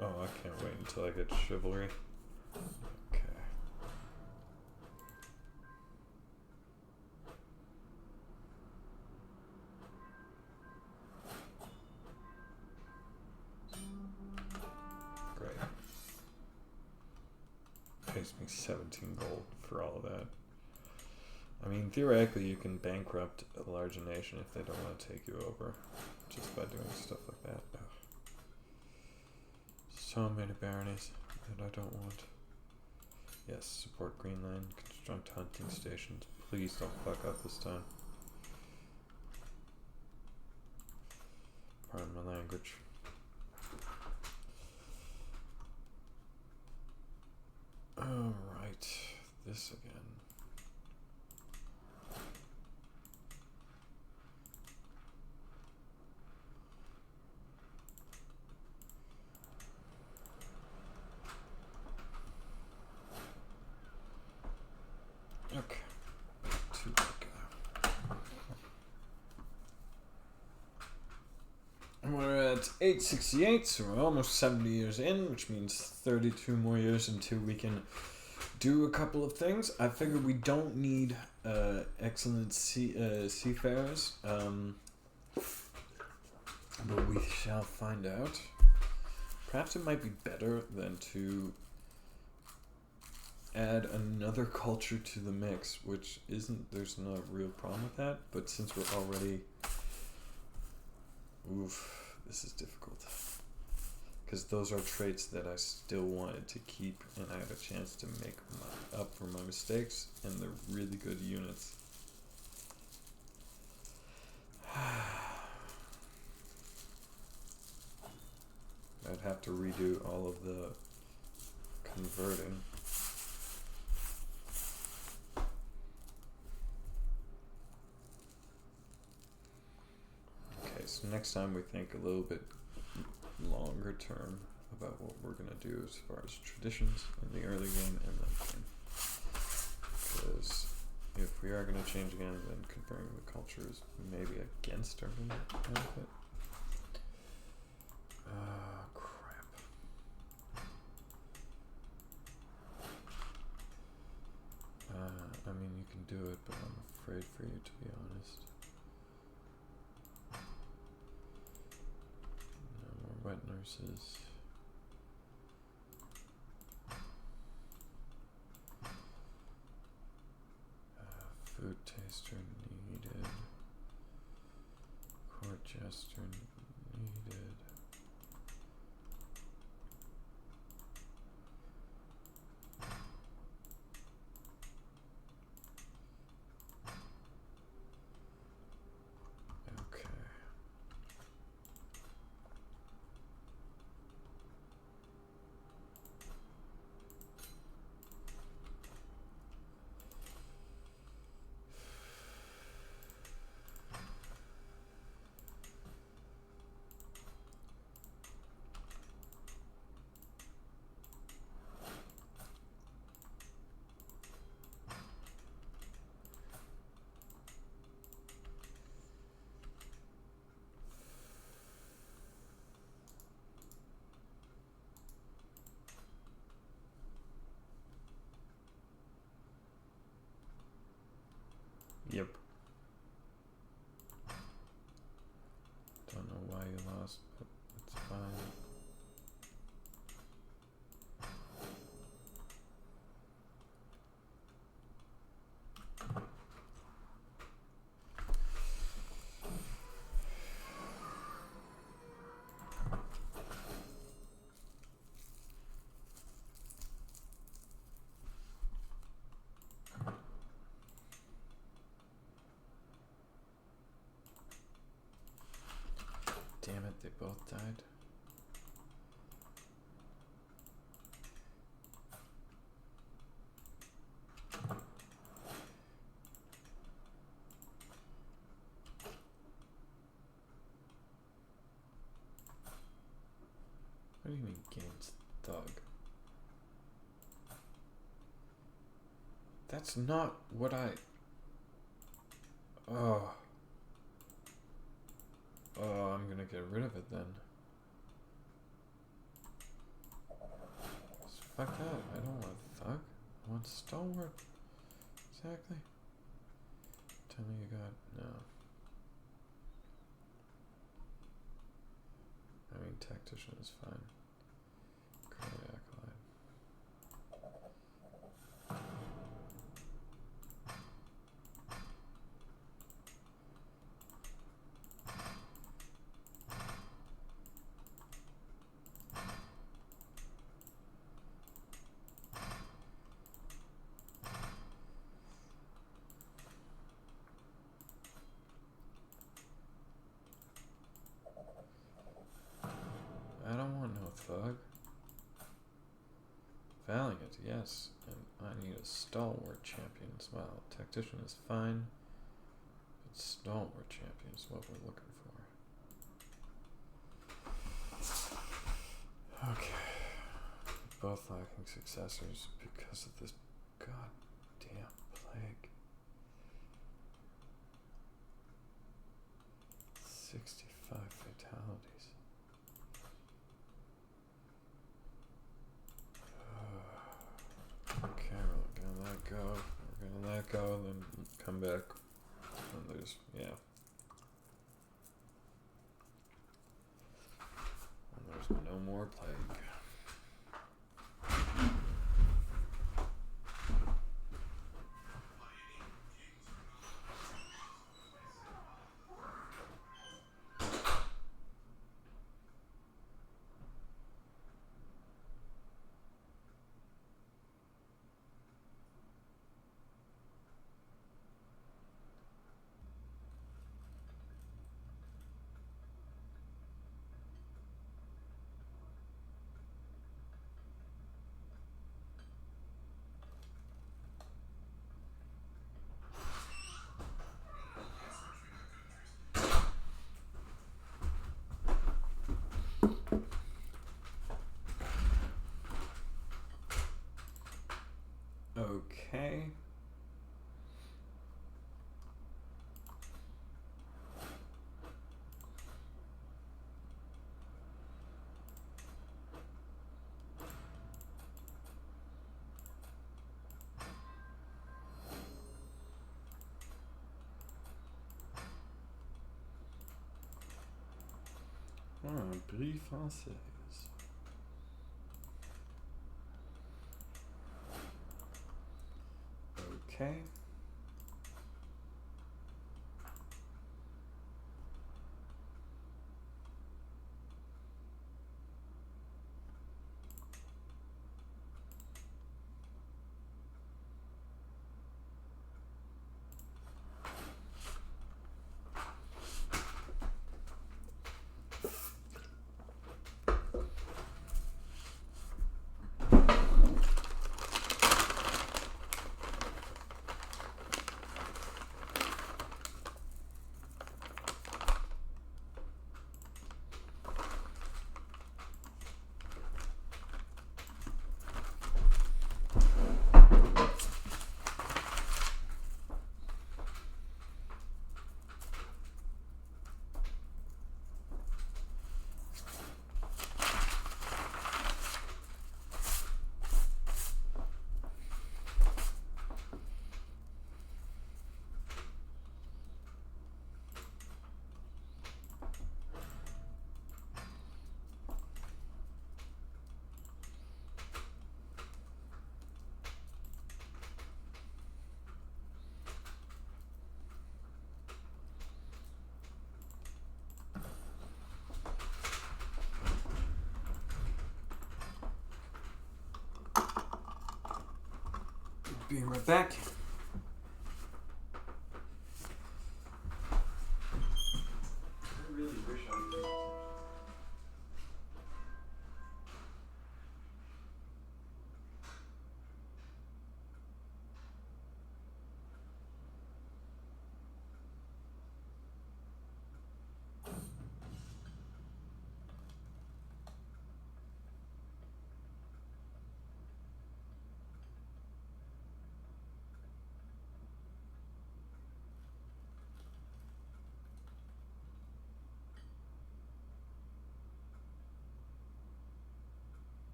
Oh, I can't wait until I get chivalry. Okay. Great. Pays me 17 gold for all of that. I mean, theoretically, you can bankrupt a large nation if they don't want to take you over, just by doing stuff like that. Ugh. So many baronies that I don't want. Yes, support Greenland, construct hunting stations. Please don't fuck up this time. Pardon my language. Alright, this again. Okay. We're at 868, so we're almost 70 years in, which means 32 more years until we can do a couple of things. I figure we don't need excellent seafarers, but we shall find out. Perhaps it might be better than to add another culture to the mix, which isn't, there's no real problem with that, but since we're already, this is difficult. Because those are traits that I still wanted to keep, and I had a chance to make up for my mistakes, and they're really good units. I'd have to redo all of the converting. Okay, so next time we think a little bit longer term about what we're going to do as far as traditions in the early game and late game. Because if we are going to change again, then conferring the cultures maybe against our benefit. Crap. I mean, you can do it, but I'm afraid for you, to be honest. No more wet nurses. Food taster needed. Court jester needed. Okay. Yep. Don't know why you lost, but it's fine. Damn it, they both died. What do you mean gains thug? That's not what I... Oh, I'm gonna get rid of it then. Just fuck that. I don't want thug. I want stalwart. Exactly. Tell me you got... No. I mean, tactician is fine. Great acolyte. I don't want no thug. Valiant, yes. And I need a stalwart champion as well. Tactician is fine, but stalwart champion is what we're looking for. Okay. Both lacking successors because of this goddamn plague. 65 fatalities. more plague. Okay. Brie française. Okay. Be right back. I really wish I was able to.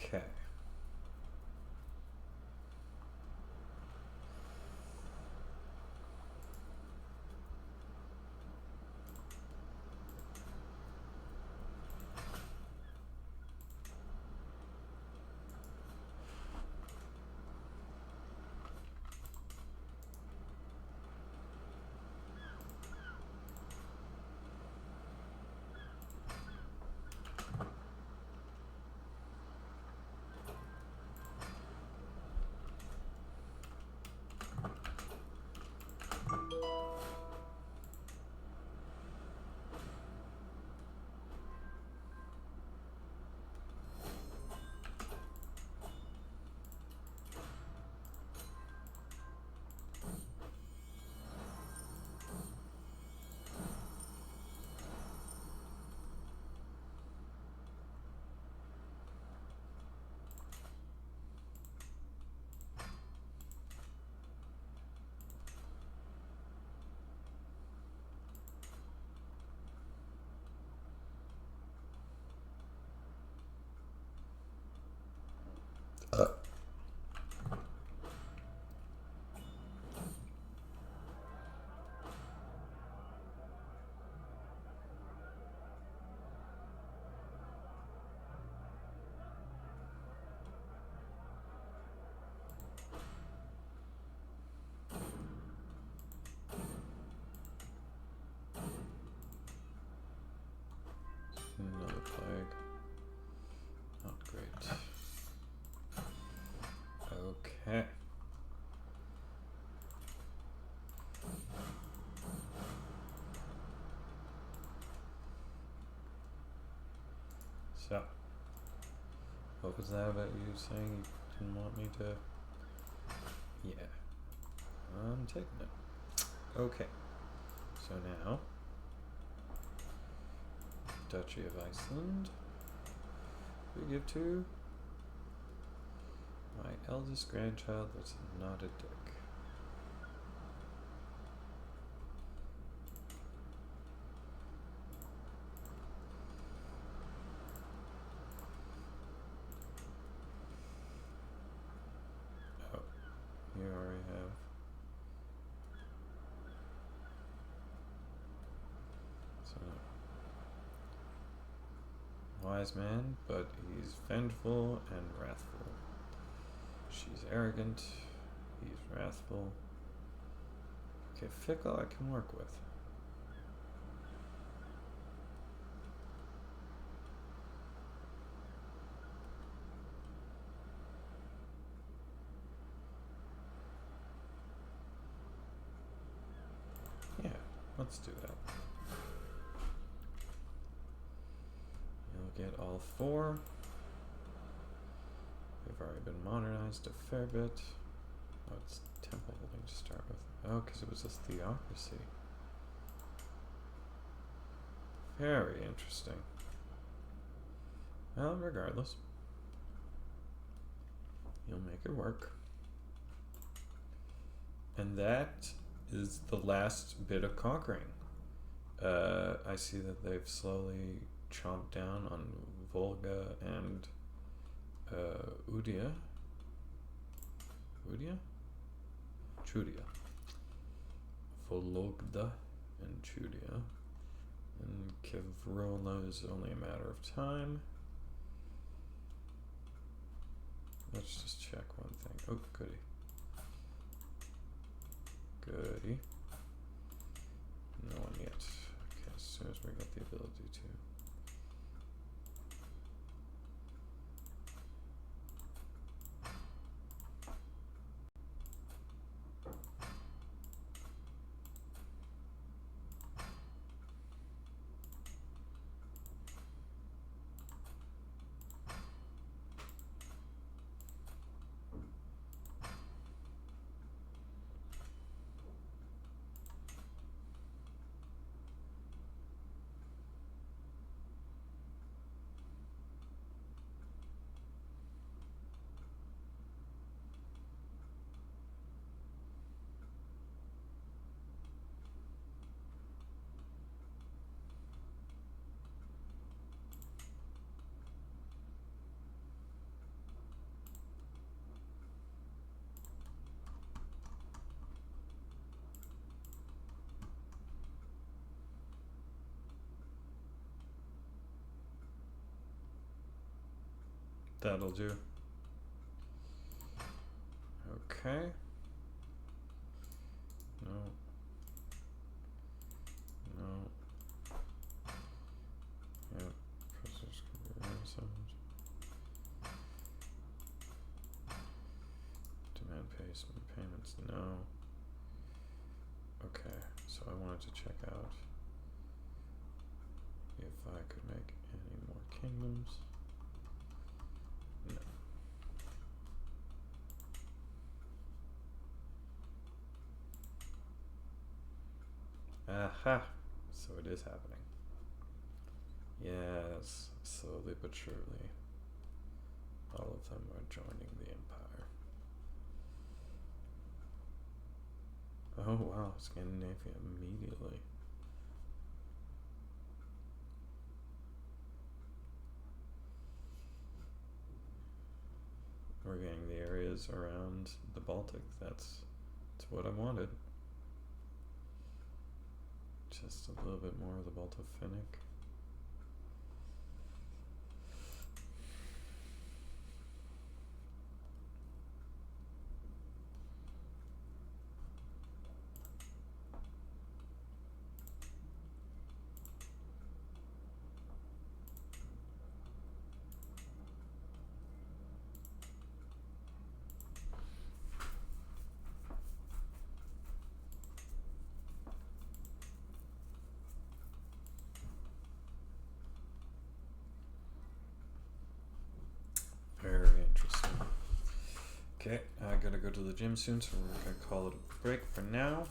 Okay. Another plague. Not great. Okay. So, what was that about you saying you didn't want me to? Yeah, I'm taking it. Okay, so now, Duchy of Iceland, we give to my eldest grandchild that's not a dick. Oh, you already have. So, wise man, but he's vengeful and wrathful. She's arrogant, he's wrathful. Okay, fickle I can work with. Yeah, let's do that. You'll get all 4. We've already been modernized a fair bit. Oh, it's temple holding to start with. Oh, because it was a theocracy. Very interesting. Well, regardless, you'll make it work. And that is the last bit of conquering. I see that they've slowly chomped down on Volga and Udia. Chudia. Vologda and Chudia. And Kivrola is only a matter of time. Let's just check one thing. Oh, goody. Goody. No one yet. Okay, as soon as we got the ability to. That'll do. Okay. No. No. Yep. Process can be ransomed. Demand payments. No. Okay. So I wanted to check out if I could make any more kingdoms. No. Aha! So it is happening. Yes, slowly but surely, all of them are joining the empire. Oh wow, Scandinavia immediately. We're getting the areas around the Baltic. That's what I wanted. Just a little bit more of the Balto-Finnic. Very interesting. Okay, I gotta go to the gym soon, so we're gonna call it a break for now.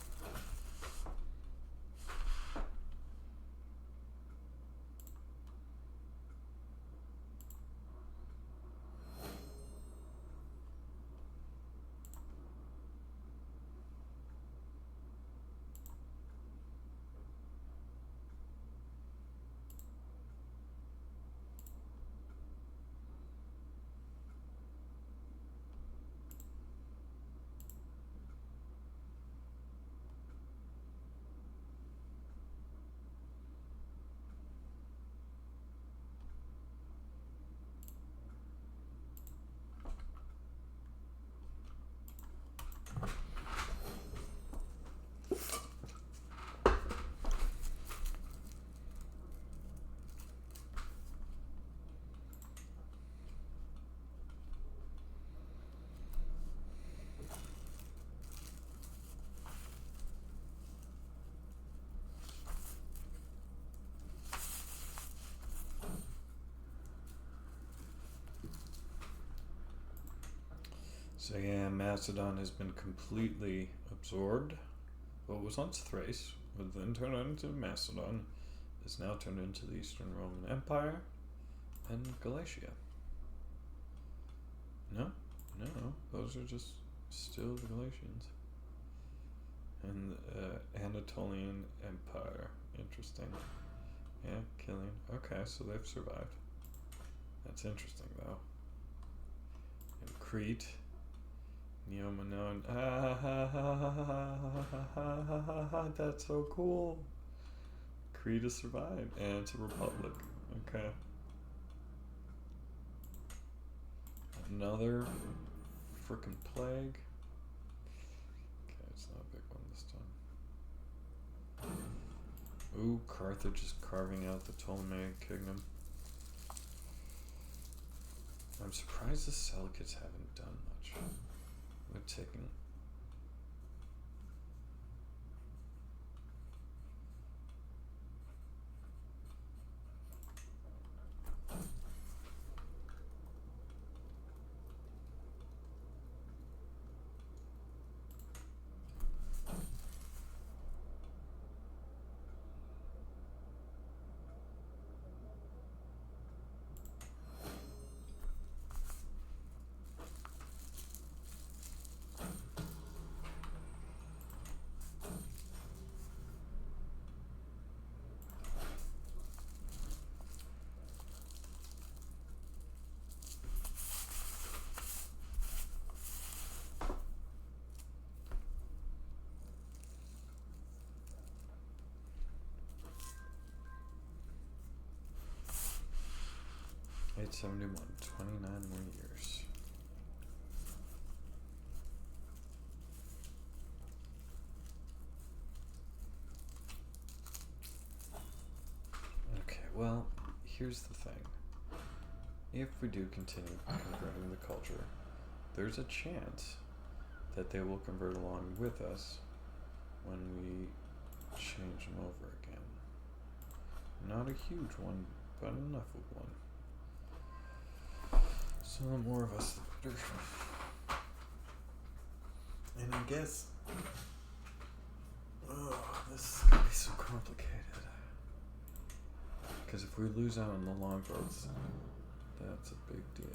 So yeah, Macedon has been completely absorbed. What was once Thrace, was then turned into Macedon, is now turned into the Eastern Roman Empire and Galatia. No, those are just still the Galatians. And Anatolian Empire, interesting. Yeah, killing. Okay, so they've survived. That's interesting though. And Crete. Neomenon. That's so cool. Crete has survived, and it's a republic. Okay. Another frickin' plague. Okay, it's not a big one this time. Ooh, Carthage is carving out the Ptolemaic kingdom. I'm surprised the Seleucids haven't done much. They're taking. 871, 29 more years. Okay, well, here's the thing. If we do continue converting the culture, there's a chance that they will convert along with us when we change them over again. Not a huge one, but enough of one. So the more of us, the better. And I guess, this is gonna be so complicated. Because if we lose out on the longboats, that's a big deal.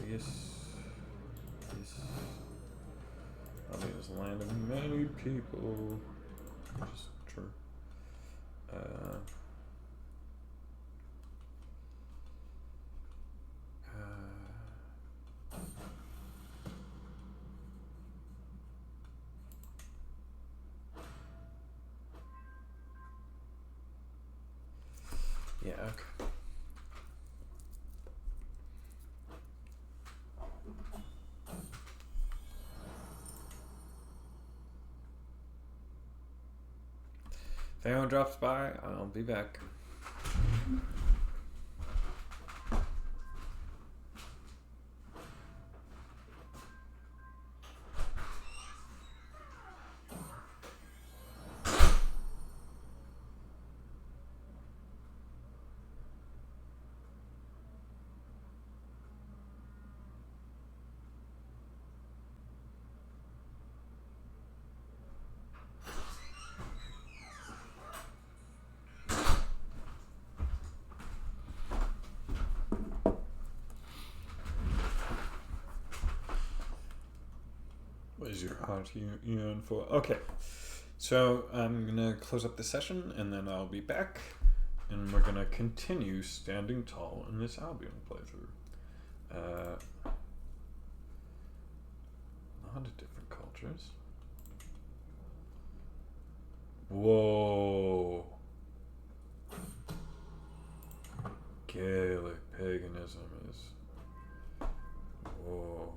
This is the land of many people. Which is true. Yeah, okay. If anyone drops by, I'll be back. What is your heart yearn for? Okay, so I'm gonna close up the session and then I'll be back, and we're gonna continue standing tall in this Albion playthrough. A lot of different cultures. Whoa. Gaelic paganism is. Whoa.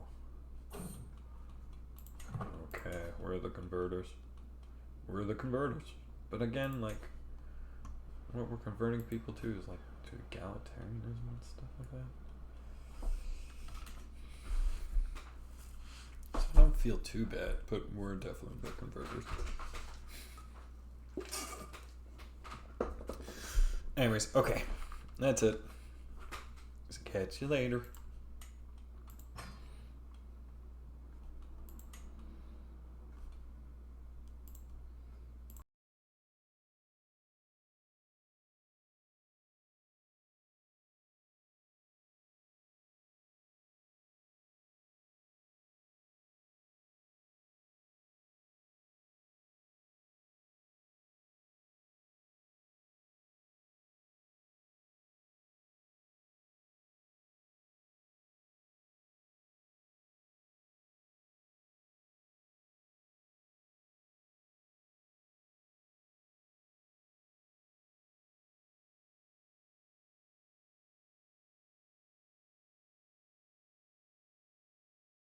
Okay, we're the converters. We're the converters. But again, like, what we're converting people to is like to egalitarianism and stuff like that. So I don't feel too bad, but we're definitely the converters. Anyways, okay. That's it. So catch you later.